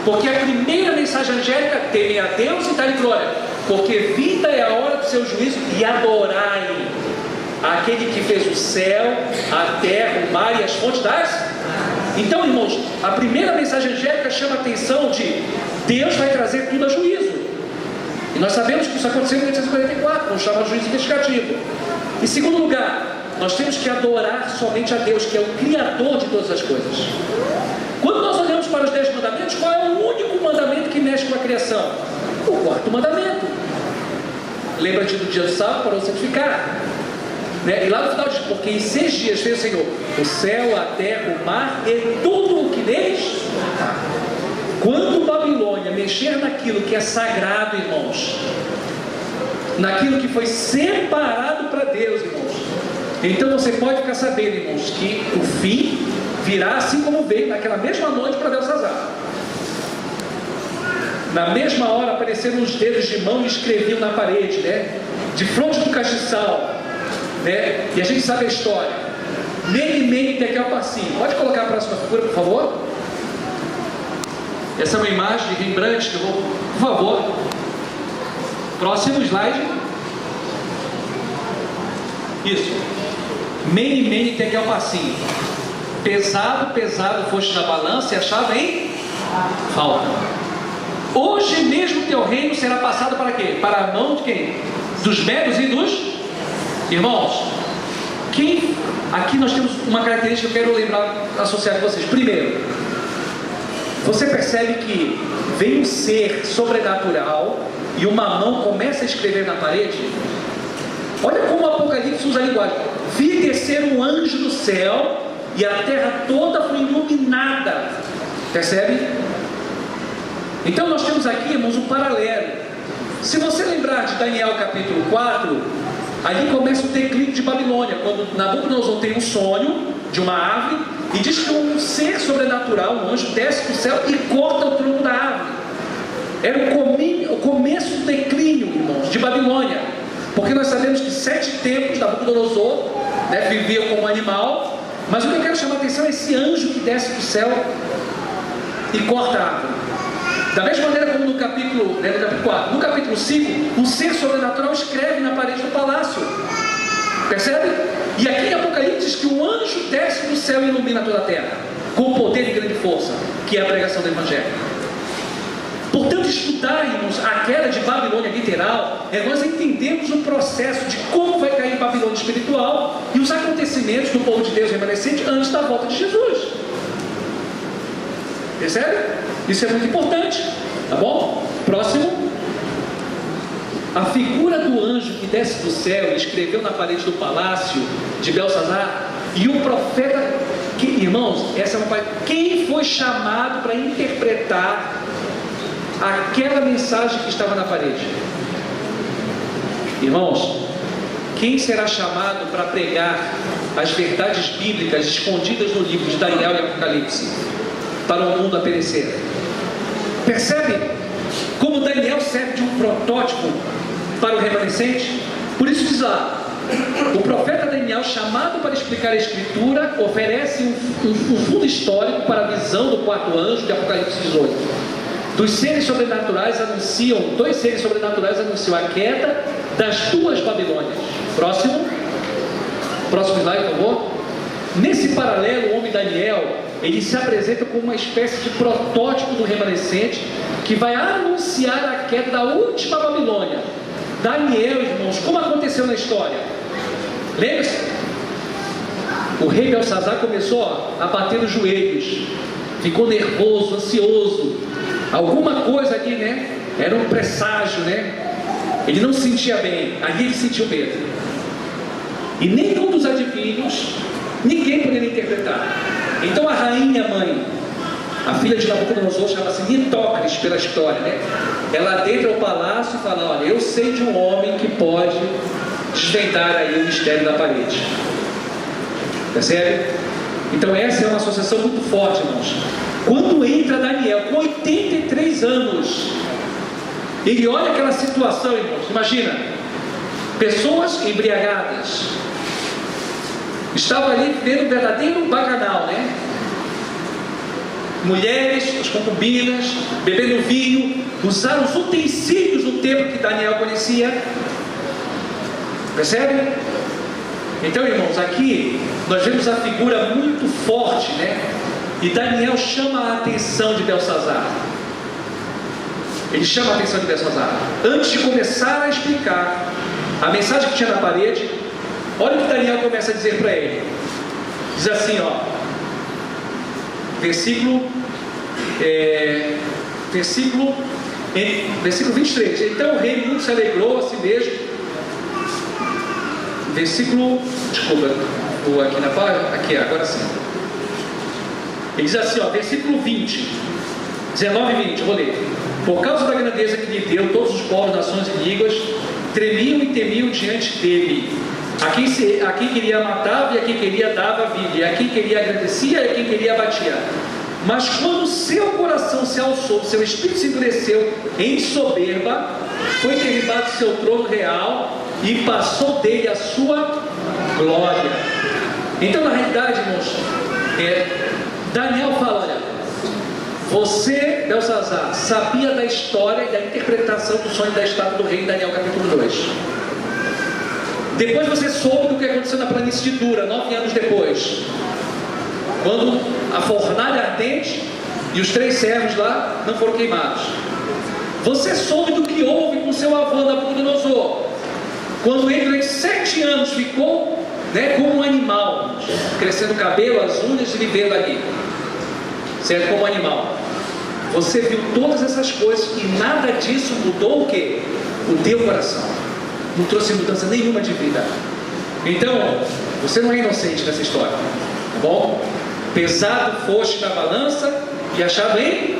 porque a primeira mensagem angélica: temem a Deus e dá-lhe glória, porque vinda é a hora do seu juízo, e adorai aquele que fez o céu, a terra, o mar e as fontes das... Então, irmãos, a primeira mensagem angélica chama a atenção de Deus vai trazer tudo a juízo. E nós sabemos que isso aconteceu em 1844, quando chama juízo investigativo. Em segundo lugar, nós temos que adorar somente a Deus, que é o Criador de todas as coisas. Quando nós olhamos para os 10 mandamentos, qual é o único mandamento que mexe com a criação? O 4º mandamento. Lembra-te do dia do sábado para o santificar. Né? E lá no final diz: porque em 6 dias fez o Senhor o céu, a terra, o mar e tudo o que neles há. Quando Babilônia mexer naquilo que é sagrado, irmãos, naquilo que foi separado para Deus, irmãos, então você pode ficar sabendo, irmãos, que o fim virá assim como veio naquela mesma noite para Belsazar. Na mesma hora apareceram os dedos de mão e escreviam na parede, né? De fronte do castiçal, né? E a gente sabe a história. Mene, tekel, parsim. Pode colocar a próxima figura, por favor? Essa é uma imagem de Rembrandt que eu vou, por favor. Próximo slide. Isso. Mene, tekel, parsim. Pesado, pesado foste na balança e achava em falta. Hoje mesmo teu reino será passado para quê? Para a mão de quem? Dos medos e dos irmãos. Quem? Aqui nós temos uma característica que eu quero lembrar, associar com vocês. Primeiro, você percebe que vem um ser sobrenatural e uma mão começa a escrever na parede? Olha como o Apocalipse usa a linguagem. Vi descer um anjo do céu e a terra toda foi iluminada. Percebe? Então nós temos aqui, irmãos, um paralelo. Se você lembrar de Daniel capítulo 4, ali começa o declínio de Babilônia, quando Nabucodonosor tem um sonho de uma árvore e diz que um ser sobrenatural, um anjo, desce do céu e corta o tronco da árvore. Era o começo do declínio, irmãos, de Babilônia, porque nós sabemos que 7 tempos Nabucodonosor, né, vivia como animal. Mas o que eu quero chamar a atenção é esse anjo que desce do céu e corta a árvore. Da mesma maneira como no capítulo 4, no capítulo 5, um ser sobrenatural escreve na parede do palácio. Percebe? E aqui em Apocalipse diz que um anjo desce do céu e ilumina toda a terra, com poder e grande força, que é a pregação do Evangelho. Portanto, estudar, irmãos, a queda de Babilônia literal é nós entendermos o processo de como vai cair Babilônia espiritual e os acontecimentos do povo de Deus remanescente antes da volta de Jesus. Percebe? Isso é muito importante, tá bom? Próximo. A figura do anjo que desce do céu e escreveu na parede do palácio de Belsazar e o profeta, irmãos, essa é uma parte. Quem foi chamado para interpretar aquela mensagem que estava na parede? Irmãos, quem será chamado para pregar as verdades bíblicas escondidas no livro de Daniel e Apocalipse para o mundo a perecer? Percebe como Daniel serve de um protótipo para o remanescente? Por isso diz lá, o profeta Daniel, chamado para explicar a Escritura, oferece um fundo histórico para a visão do 4º anjo de Apocalipse 18. Dois seres sobrenaturais anunciam a queda das 2 Babilônias. Próximo slide, por favor. Nesse paralelo, o homem Daniel, ele se apresenta como uma espécie de protótipo do remanescente que vai anunciar a queda da última Babilônia. Daniel, irmãos, como aconteceu na história? Lembra-se? O rei Belsazar começou a bater nos joelhos, ficou nervoso, ansioso. Alguma coisa ali, né? Era um presságio, né? Ele não se sentia bem, ali ele sentiu medo. E nenhum dos adivinhos, ninguém poderia interpretar. Então a rainha mãe, a filha de Nabucodonosor, chama-se Nitocris pela história, né? Ela adentra o palácio e fala: olha, eu sei de um homem que pode desvendar aí o mistério da parede. Percebe? Então essa é uma associação muito forte, irmãos. Quando entra Daniel com 83 anos, ele olha aquela situação, irmãos. Imagina, pessoas embriagadas, estavam ali vivendo um verdadeiro bacanal, né? Mulheres, as concubinas, bebendo vinho, usaram os utensílios do templo que Daniel conhecia. Percebe? Então, irmãos, aqui nós vemos a figura muito forte, né? E Daniel chama a atenção de Belsazar. Ele chama a atenção de Belsazar. Antes de começar a explicar a mensagem que tinha na parede, olha o que Daniel começa a dizer para ele. Diz assim, ó, versículo 23. Então o rei muito se alegrou a si mesmo. Desculpa, vou aqui na página, aqui, agora sim. Ele diz assim, ó, versículo 20, 19 e 20, eu vou ler. Por causa da grandeza que lhe deu, todos os povos, nações e línguas tremiam e temiam diante dele. A quem queria matava e a quem queria dava vida, e a quem queria agradecia e a quem queria abatia. Mas quando seu coração se alçou, seu espírito se endureceu em soberba, foi derribado seu trono real e passou dele a sua glória. Então, na realidade, irmãos, Daniel fala: olha, você, Belsazar, sabia da história e da interpretação do sonho da estátua do rei em Daniel capítulo 2. Depois você soube do que aconteceu na planície de Dura, 9 anos depois, quando a fornalha ardente e os 3 servos lá não foram queimados. Você soube do que houve com seu avô Nabucodonosor, quando ele durante 7 anos ficou como um animal, crescendo o cabelo, as unhas e vivendo ali, certo? Como um animal. Você viu todas essas coisas e nada disso mudou o quê? O teu coração. Não trouxe mudança nenhuma de vida. Então, você não é inocente nessa história, tá bom? Pesado foste na balança e achado em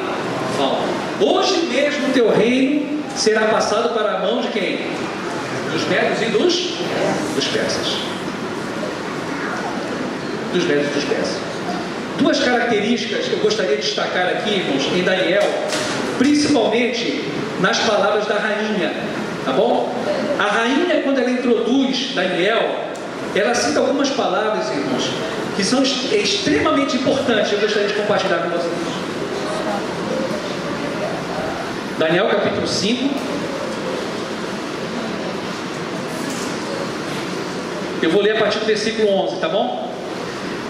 falta. Hoje mesmo o teu reino será passado para a mão de quem? Dos médios e dos persas. Dos médios e dos persas. 2 características que eu gostaria de destacar aqui, irmãos, em Daniel, principalmente nas palavras da rainha, tá bom? A rainha, quando ela introduz Daniel, ela cita algumas palavras, irmãos, que são extremamente importantes. Eu gostaria de compartilhar com vocês. Daniel capítulo 5. Eu vou ler a partir do versículo 11, tá bom?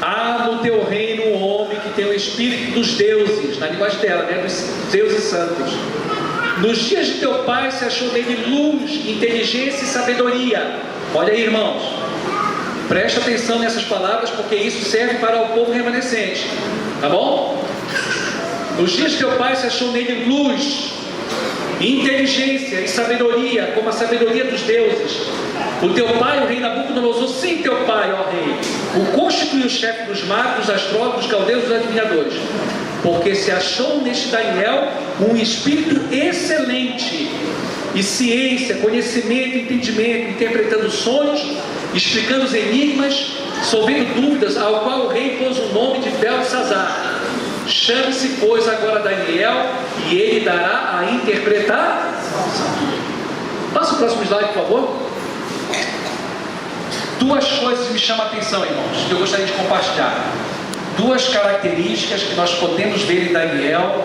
Há no teu reino um homem que tem o espírito dos deuses, na linguagem dela, dos deuses santos. Nos dias de teu pai se achou nele luz, inteligência e sabedoria. Olha aí, irmãos, presta atenção nessas palavras, porque isso serve para o povo remanescente, tá bom? Nos dias de teu pai se achou nele luz, inteligência e sabedoria, como a sabedoria dos deuses. O teu pai, o rei Nabucodonosor, sim, teu pai, ó rei, o constituiu o chefe dos magos, dos astrólogos, dos caldeus e dos adivinhadores, porque se achou neste Daniel um espírito excelente, e ciência, conhecimento, entendimento, interpretando sonhos, explicando os enigmas, solvendo dúvidas, ao qual o rei pôs o nome de Belsazar. Chame-se, pois, agora Daniel, e ele dará a interpretação. Passa o próximo slide, por favor. 2 coisas me chamam a atenção, irmãos, que eu gostaria de compartilhar. 2 características que nós podemos ver em Daniel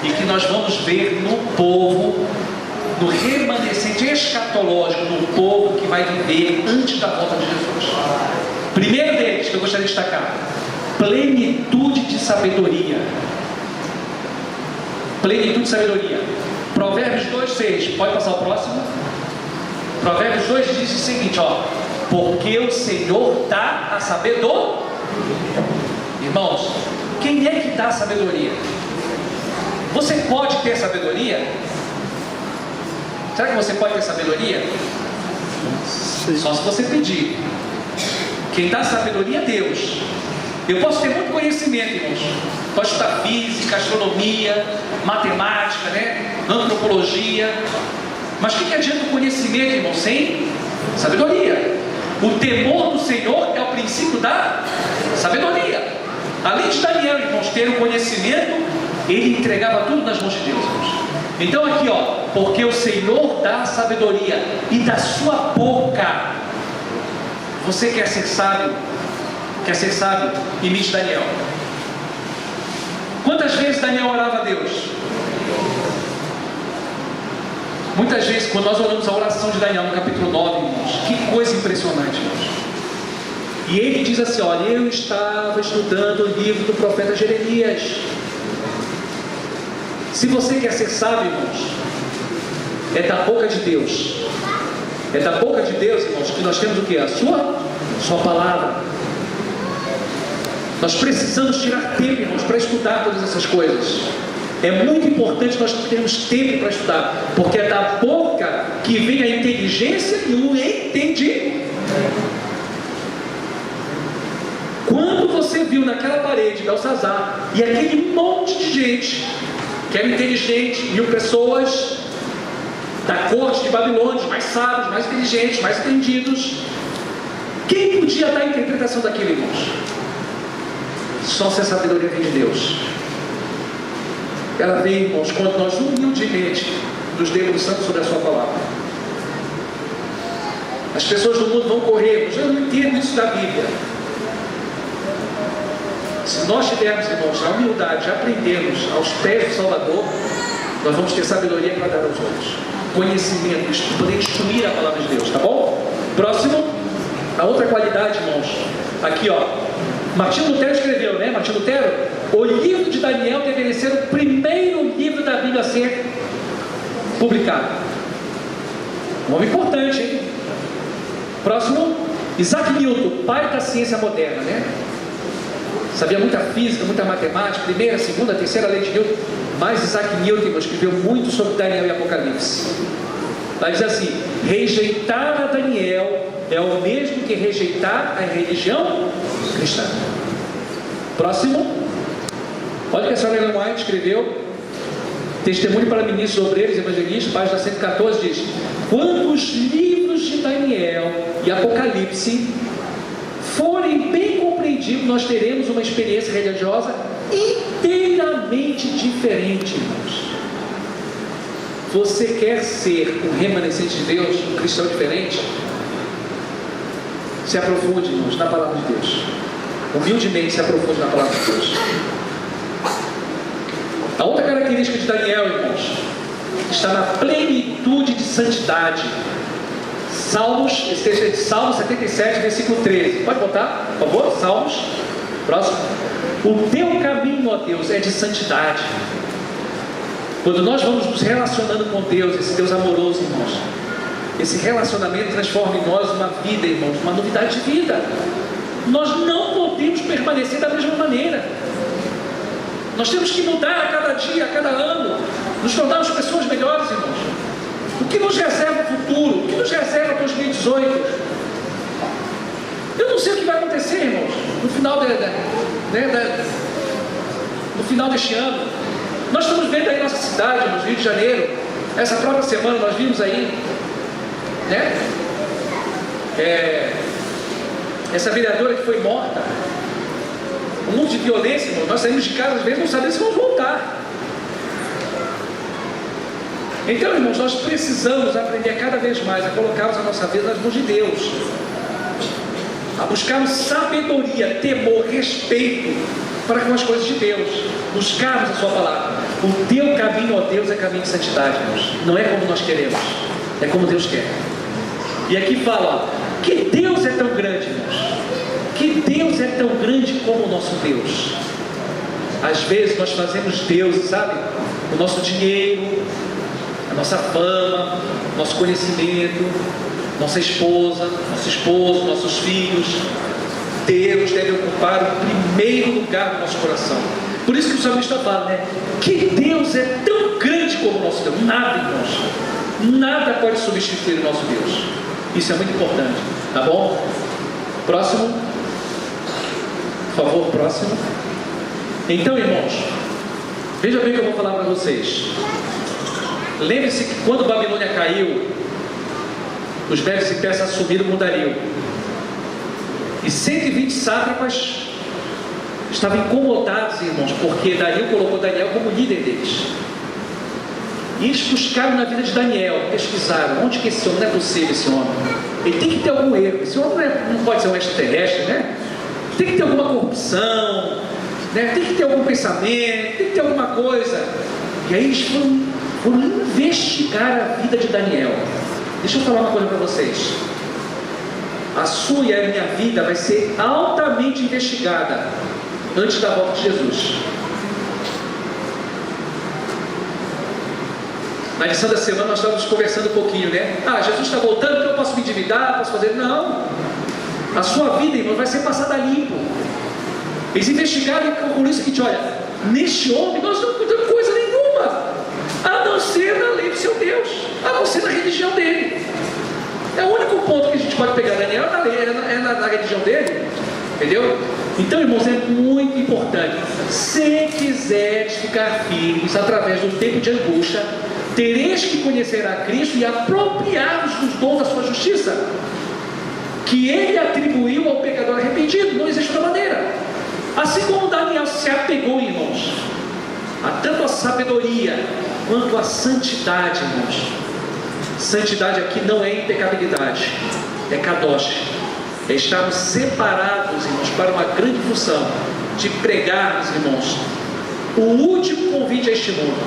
e que nós vamos ver no povo, no remanescente escatológico, no povo que vai viver antes da volta de Jesus. Primeiro deles, que eu gostaria de destacar: plenitude de sabedoria. Plenitude de sabedoria. Provérbios 2:6. Pode passar o próximo. Provérbios 2 diz o seguinte, ó: porque o Senhor dá a sabedoria. Irmãos, quem é que dá a sabedoria? Você pode ter sabedoria? Será que você pode ter sabedoria? Sim. Só se você pedir. Quem dá sabedoria é Deus. Eu posso ter muito conhecimento, irmãos. Posso estudar física, astronomia, matemática, antropologia. Mas o que adianta o conhecimento, irmão, sem sabedoria? O temor do Senhor é o princípio da sabedoria. Além de Daniel, irmãos, ter o conhecimento, ele entregava tudo nas mãos de Deus, irmãos. Então aqui, ó, porque o Senhor dá a sabedoria, e da sua boca. Você quer ser sábio? Quer ser sábio? Imite Daniel. Quantas vezes Daniel orava a Deus? Muitas vezes, quando nós olhamos a oração de Daniel no capítulo 9, irmãos, que coisa impressionante, irmãos. E ele diz assim, olha, eu estava estudando o livro do profeta Jeremias. Se você quer ser sábio, irmãos, é da boca de Deus. É da boca de Deus, irmãos, que nós temos o que? A sua palavra. Nós precisamos tirar tempo, irmãos, para estudar todas essas coisas. É muito importante nós termos tempo para estudar, porque é da boca que vem a inteligência e o entendimento. Quando você viu naquela parede Belsazar e aquele monte de gente que era inteligente, 1000 pessoas da corte de Babilônia, mais sábios, mais inteligentes, mais entendidos, quem podia dar a interpretação daquilo, irmãos? Só se a sabedoria vem de Deus. Ela vem, irmãos, quando nós humildemente nos debruçamos sobre a sua palavra. As pessoas do mundo vão correr, mas eu não entendo isso da Bíblia. Se nós tivermos, irmãos, a humildade de aprendermos aos pés do Salvador, nós vamos ter sabedoria para dar aos outros, conhecimento, poder instruir a palavra de Deus, tá bom? Próximo, a outra qualidade, irmãos, aqui ó, Martinho Lutero escreveu, né? Martinho Lutero, o livro de Daniel deveria ser o primeiro livro da Bíblia a ser publicado. Um homem importante, hein? Próximo, Isaac Newton, pai da ciência moderna, né? Sabia muita física, muita matemática, primeira, segunda, terceira lei de Newton, mas Isaac Newton escreveu muito sobre Daniel e Apocalipse. Vai dizer assim: rejeitar a Daniel é o mesmo que rejeitar a religião cristã. Próximo, olha o que a senhora Ellen White escreveu, Testemunho para Ministros, Obreiros e Evangelistas, página 114, diz: quando os livros de Daniel e Apocalipse forem bem compreendidos, nós teremos uma experiência religiosa inteiramente diferente, irmãos. Você quer ser um remanescente de Deus, um cristão diferente? Se aprofunde, irmãos, na palavra de Deus. Humildemente se aprofunde na palavra de Deus. A outra característica de Daniel, irmãos, está na plenitude de santidade. Salmos, esse texto é de Salmo 77, versículo 13. Pode botar, por favor? Salmos. Próximo. O teu caminho, ó Deus, é de santidade. Quando nós vamos nos relacionando com Deus, esse Deus amoroso, irmãos, esse relacionamento transforma em nós uma vida, irmãos, uma novidade de vida. Nós não podemos permanecer da mesma maneira. Nós temos que mudar a cada dia, a cada ano, nos tornarmos pessoas melhores, irmãos. O que nos reserva o futuro? O que nos reserva 2018? Eu não sei o que vai acontecer, irmãos, no final no final deste ano. Nós estamos vendo aí nossa cidade, no Rio de Janeiro, essa própria semana nós vimos aí, né? Essa vereadora que foi morta. Um mundo de violência, irmão. Nós saímos de casa, às vezes não sabemos se vamos voltar. Então, irmãos, nós precisamos aprender cada vez mais a colocarmos a nossa vida nas mãos de Deus, a buscarmos sabedoria, temor, respeito para com as coisas de Deus, buscarmos a sua palavra. O teu caminho, ó Deus, é caminho de santidade, irmãos. Não é como nós queremos, é como Deus quer. E aqui fala, ó, que Deus é tão grande, irmãos, que Deus é tão grande como o nosso Deus. Às vezes nós fazemos Deus, sabe, o nosso dinheiro, a nossa fama, nosso conhecimento, nossa esposa, nosso esposo, nossos filhos. Deus deve ocupar o primeiro lugar no nosso coração. Por isso que o salmista fala, né? Que Deus é tão grande como o nosso Deus. Nada, irmãos, nada pode substituir o nosso Deus. Isso é muito importante, tá bom? Próximo, por favor, próximo. Então, irmãos, veja bem o que eu vou falar para vocês. Lembre-se que quando Babilônia caiu, os medos e persas assumiram o mundario. E 120 sátrapas estavam incomodados, irmãos, porque Dario colocou Daniel como líder deles. E eles buscaram na vida de Daniel, pesquisaram, onde que esse homem, não é possível esse homem, ele tem que ter algum erro, esse homem não pode ser um extraterrestre, né? Tem que ter alguma corrupção, né? Tem que ter algum pensamento, tem que ter alguma coisa. E aí eles foram investigar a vida de Daniel. Deixa eu falar uma coisa para vocês. A sua e a minha vida vai ser altamente investigada antes da volta de Jesus. Na lição da semana nós estávamos conversando um pouquinho, né? Jesus está voltando, então eu posso me endividar, posso fazer... Não. A sua vida, irmão, vai ser passada limpo. Eles investigaram e concluíram o seguinte: olha, neste homem nós não encontramos coisa nenhuma, a não ser na lei do seu Deus, a não ser na religião dele. É o único ponto que a gente pode pegar Daniel, é na religião dele, entendeu? Então, irmãos, é muito importante. Se quiseres ficar firmes através do tempo de angústia, tereis que conhecer a Cristo e apropriar-vos dos dons da sua justiça, que ele atribuiu ao pecador arrependido. Não existe outra maneira. Assim como Daniel se apegou, irmãos, tanto sabedoria, quanto à santidade, irmãos. Santidade aqui não é impecabilidade, é kadosh, é estarmos separados, irmãos, para uma grande função de pregarmos, irmãos, o último convite a este mundo.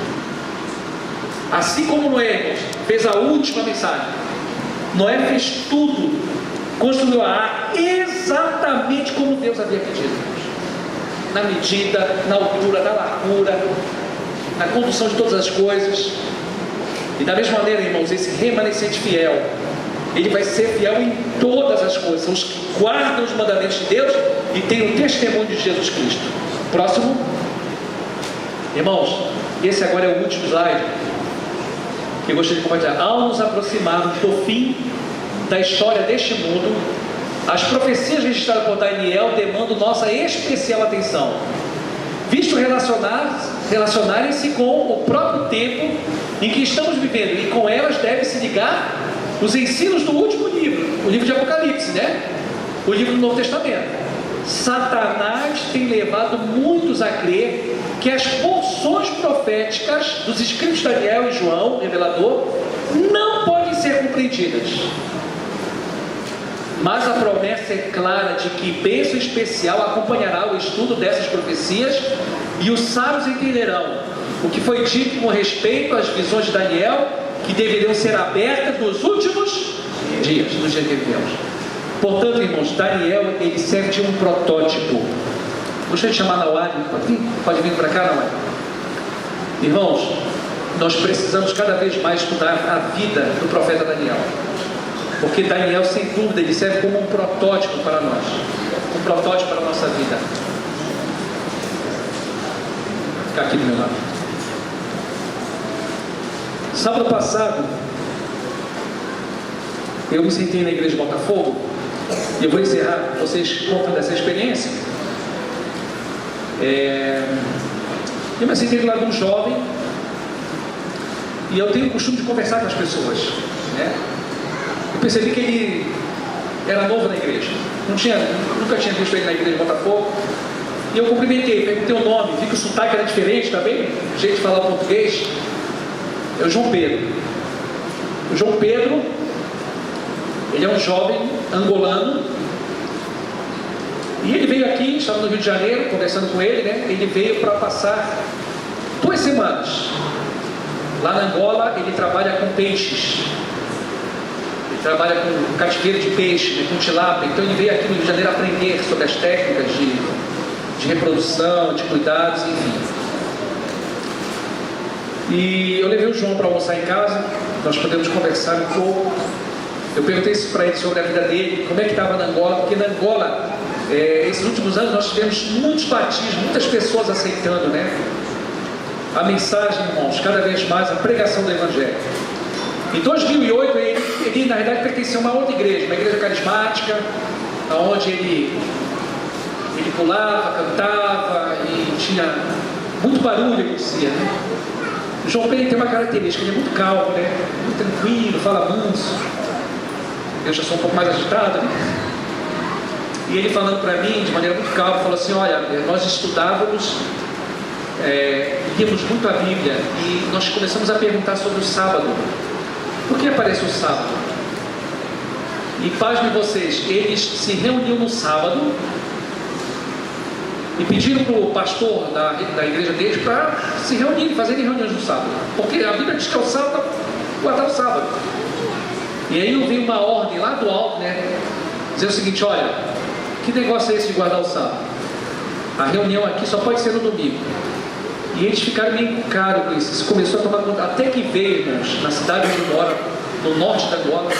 Assim como Noé, irmãos, fez a última mensagem, Noé fez tudo, construiu a arca exatamente como Deus havia pedido, irmãos. Na medida, na altura, na largura, na condução de todas as coisas. E da mesma maneira, irmãos, esse remanescente fiel, ele vai ser fiel em todas as coisas. São os que guardam os mandamentos de Deus e têm o testemunho de Jesus Cristo. Próximo. Irmãos, esse agora é o último slide que eu gostaria de compartilhar. Ao nos aproximarmos do fim da história deste mundo, as profecias registradas por Daniel demandam nossa especial atenção, visto relacionarem-se com o próprio tempo em que estamos vivendo, e com elas deve se ligar os ensinos do último livro, o livro de Apocalipse, né? O livro do Novo Testamento. Satanás tem levado muitos a crer que as porções proféticas dos escritos de Daniel e João, revelador, não podem ser compreendidas. Mas a promessa é clara de que bênção especial acompanhará o estudo dessas profecias, e os sábios entenderão o que foi dito com respeito às visões de Daniel, que deveriam ser abertas nos últimos dias, nos dias que vivemos. Portanto, irmãos, Daniel, ele serve de um protótipo. Gostaria de chamar Nauad, pode vir para cá, Nauad. Irmãos, nós precisamos cada vez mais estudar a vida do profeta Daniel, porque Daniel, sem dúvida, ele serve como um protótipo para nós, um protótipo para a nossa vida. Fica aqui do meu lado. Sábado passado, eu me sentei na igreja de Botafogo, e eu vou encerrar vocês contando essa experiência. Eu me sentei do lado de um jovem, e eu tenho o costume de conversar com as pessoas, né? Eu percebi que ele era novo na igreja, nunca tinha visto ele na igreja de Botafogo, e eu cumprimentei, perguntei o nome, vi que o sotaque era diferente também, o jeito de falar português. É o João Pedro. O João Pedro, ele é um jovem angolano, e ele veio aqui, estava no Rio de Janeiro, conversando com ele, né? Ele veio para passar 2 semanas. Lá na Angola, ele trabalha com peixes. Ele trabalha com cativeiro de peixe, né? Com tilápia. Então ele veio aqui no Rio de Janeiro aprender sobre as técnicas de reprodução, de cuidados, enfim. E eu levei o João para almoçar em casa, nós podemos conversar um pouco. Eu perguntei isso para ele sobre a vida dele, como é que estava na Angola, porque na Angola, esses últimos anos nós tivemos muitos batismos, muitas pessoas aceitando, né? A mensagem, irmãos, cada vez mais, a pregação do Evangelho. Em 2008, ele na verdade pertencia a uma outra igreja, uma igreja carismática, onde ele pulava, cantava e tinha muito barulho, acontecia, né? O João Pedro tem uma característica, ele é muito calmo, né? Muito tranquilo, fala manso. Eu já sou um pouco mais agitado, né? E ele falando para mim, de maneira muito calma, falou assim: olha, nós estudávamos, líamos muito a Bíblia, e nós começamos a perguntar sobre o sábado. Por que aparece o sábado? E pasmem vocês, eles se reuniam no sábado e pediram para o pastor da igreja deles para se reunirem, fazerem reuniões no sábado, porque a Bíblia diz que é o sábado, guardar o sábado. E aí eu vi uma ordem lá do alto, né, dizer o seguinte: olha, que negócio é esse de guardar o sábado? A reunião aqui só pode ser no domingo. E eles ficaram meio encucados com isso. Isso começou a tomar conta, até que veio, irmãos, na cidade onde mora, no norte da Angola,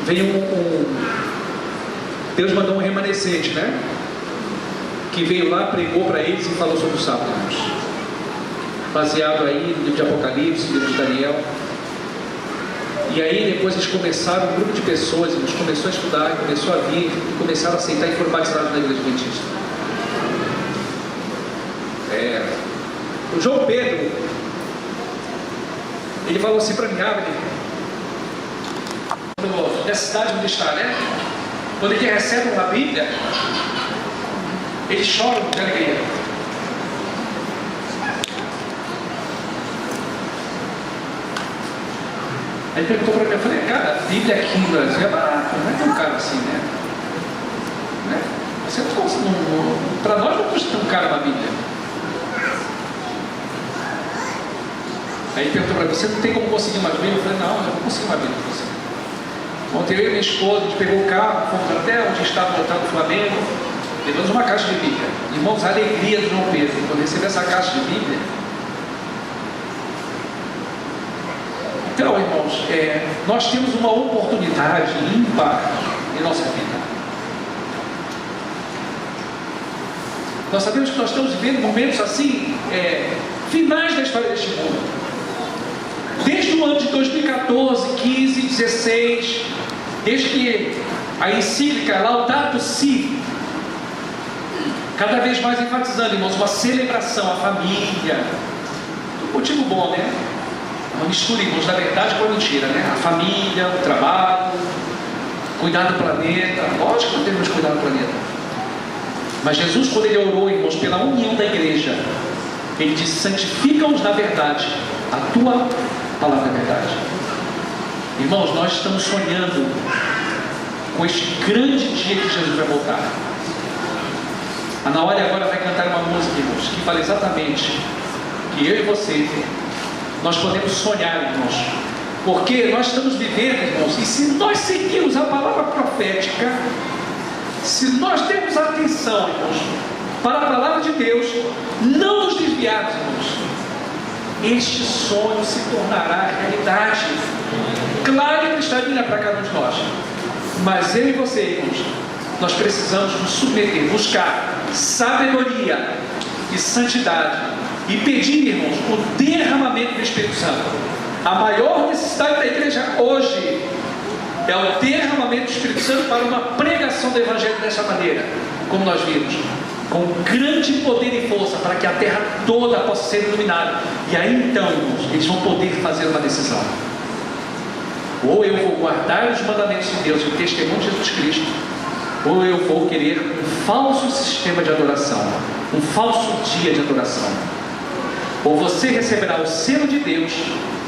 veio Deus mandou um remanescente, né? Que veio lá, pregou para eles e falou sobre o sábado, irmãos. Baseado aí no livro de Apocalipse, no livro de Daniel. E aí depois eles começaram, um grupo de pessoas, irmãos, começou a estudar, começou a vir, e começaram a aceitar e foram batizados na igreja adventista. O João Pedro, ele falou assim para mim: nessa cidade onde está, né? Quando ele recebe uma Bíblia, ele chora de alegria. Aí ele perguntou para mim, eu falei, cara, a Bíblia aqui no Brasil é barata, não é tão caro assim, né? Para nós não custa tão caro uma Bíblia. Aí ele perguntou para mim, você não tem como conseguir uma Bíblia? Eu falei, não, eu vou conseguir uma Bíblia para você. Ontem eu e minha esposa, a gente pegou o carro, fomos até onde estava o hotel do Flamengo, levamos uma caixa de Bíblia. Irmãos, a alegria do João Pedro, quando receber essa caixa de Bíblia. Então, irmãos, nós temos uma oportunidade ímpar em nossa vida. Nós sabemos que nós estamos vivendo momentos assim, finais da história deste mundo. Desde o ano de 2014, 15, 16, desde que a encíclica Laudato Si, cada vez mais enfatizando, irmãos, uma celebração, a família, um motivo bom, né? Uma mistura, irmãos, da verdade com a mentira, né? A família, o trabalho, cuidar do planeta. Lógico que nós devemos cuidar do planeta. Mas Jesus, quando ele orou, irmãos, pela união da igreja, ele disse, santifica-os na verdade, a tua palavra é verdade. Irmãos, nós estamos sonhando com este grande dia que Jesus vai voltar. A Naori agora vai cantar uma música, irmãos, que fala exatamente que eu e você, nós podemos sonhar, irmãos, porque nós estamos vivendo, irmãos, e se nós seguirmos a palavra profética, se nós temos atenção, irmãos, para a palavra de Deus, não nos desviarmos, irmãos, este sonho se tornará realidade. Claro que ele está vindo para cada um de nós, mas eu e você, irmãos, nós precisamos nos submeter, buscar sabedoria e santidade e pedir, irmãos, o derramamento do Espírito Santo. A maior necessidade da igreja hoje é o derramamento do Espírito Santo para uma pregação do Evangelho dessa maneira, como nós vimos, com grande poder e força, para que a terra toda possa ser iluminada. E aí então, irmãos, eles vão poder fazer uma decisão: ou eu vou guardar os mandamentos de Deus e o testemunho de Jesus Cristo, ou eu vou querer um falso sistema de adoração, um falso dia de adoração. Ou você receberá o selo de Deus,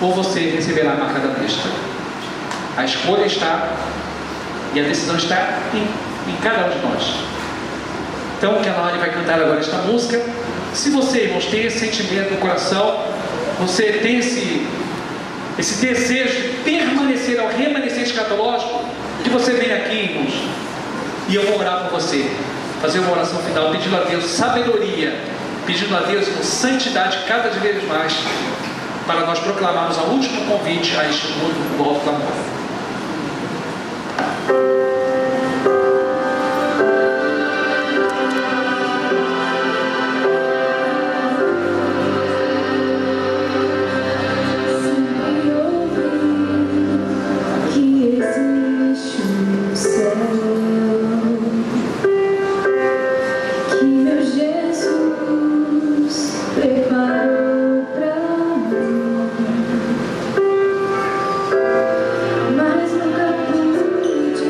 ou você receberá a marca da besta. A escolha está, e a decisão está em cada um de nós. Então, que a Naori vai cantar agora esta música. Se você, irmãos, tem esse sentimento no coração, você tem esse desejo de permanecer ao remanescente escatológico, que você venha aqui, irmãos, e eu vou orar por você, fazer uma oração final, pedindo a Deus sabedoria, pedindo a Deus santidade cada vez mais, para nós proclamarmos o último convite a este mundo do alto clamor. Mas nunca pude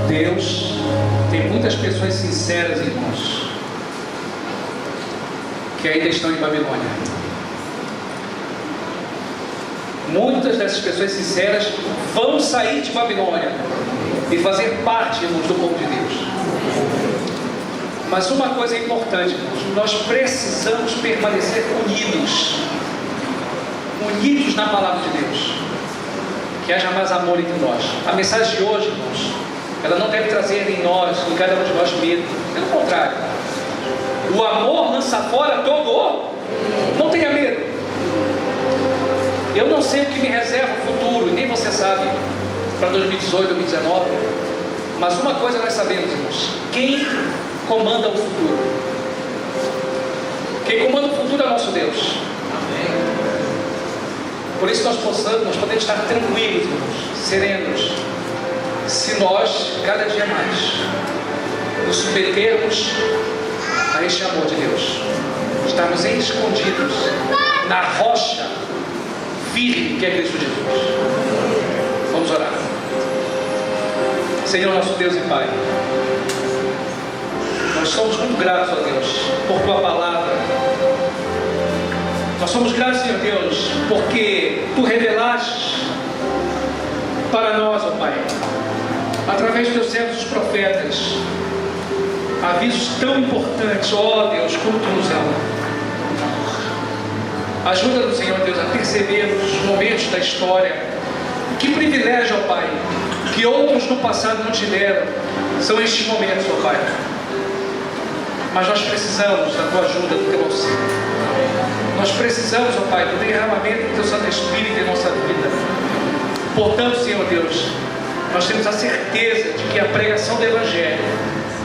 Deus tem muitas pessoas sinceras, irmãos, que ainda estão em Babilônia. Muitas dessas pessoas sinceras vão sair de Babilônia e fazer parte, irmãos, do povo de Deus. Mas uma coisa é importante, irmãos, nós precisamos permanecer unidos na palavra de Deus, que haja mais amor entre nós. A mensagem de hoje, irmãos, ela não deve trazer em nós, em cada um de nós, medo. Pelo contrário, o amor lança fora todo o... Não tenha medo. Eu não sei o que me reserva o futuro, e nem você sabe, para 2018, 2019. Mas uma coisa nós sabemos, irmãos: quem comanda o futuro? Quem comanda o futuro é o nosso Deus. Amém. Por isso nós podemos estar tranquilos, irmãos, serenos, se nós, cada dia mais, nos submetermos a este amor de Deus, estarmos escondidos na rocha firme que é Cristo Jesus. Vamos orar. Senhor nosso Deus e Pai, nós somos muito gratos a Deus por Tua palavra. Nós somos gratos, Senhor Deus, porque Tu revelaste para nós, ó Pai, através dos Teus servos, os profetas, avisos tão importantes, ó Deus, como Tu nos ama. Ajuda-nos, Senhor Deus, a percebermos os momentos da história. Que privilégio, ó Pai, que outros no passado não tiveram, são estes momentos, ó Pai. Mas nós precisamos da Tua ajuda, do Teu auxílio. Nós precisamos, ó Pai, do derramamento do Teu Santo Espírito em nossa vida. Portanto, Senhor Deus, nós temos a certeza de que a pregação do Evangelho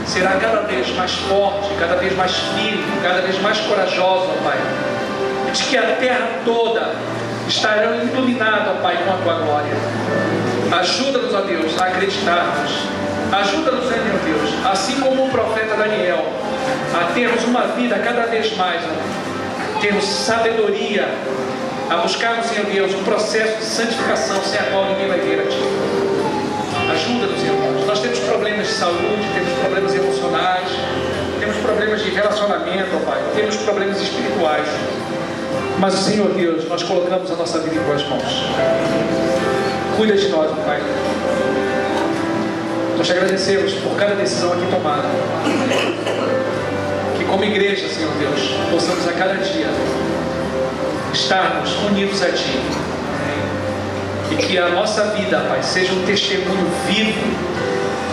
será cada vez mais forte, cada vez mais firme, cada vez mais corajosa, ó Pai. De que a terra toda estará iluminada, ó Pai, com a Tua glória. Ajuda-nos, ó Deus, a acreditarmos. Ajuda-nos, Senhor Deus, assim como o profeta Daniel, a termos uma vida cada vez mais, ó, termos sabedoria, a buscarmos, Senhor Deus, um processo de santificação sem a qual ninguém vai ver a Ti. Ajuda-nos, irmãos. Nós temos problemas de saúde, temos problemas emocionais, temos problemas de relacionamento, ó Pai, temos problemas espirituais. Mas, Senhor Deus, nós colocamos a nossa vida em Tuas mãos. Cuida de nós, ó Pai. Nós te agradecemos por cada decisão aqui tomada. Que como igreja, Senhor Deus, possamos a cada dia estarmos unidos a Ti. E que a nossa vida, Pai, seja um testemunho vivo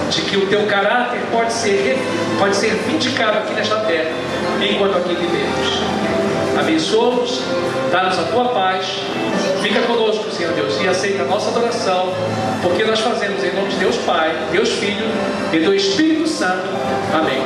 de que o Teu caráter pode ser vindicado aqui nesta terra, enquanto aqui vivemos. Abençoa-nos, dá-nos a Tua paz. Fica conosco, Senhor Deus, e aceita a nossa adoração, porque nós fazemos em nome de Deus Pai, Deus Filho e do Espírito Santo. Amém.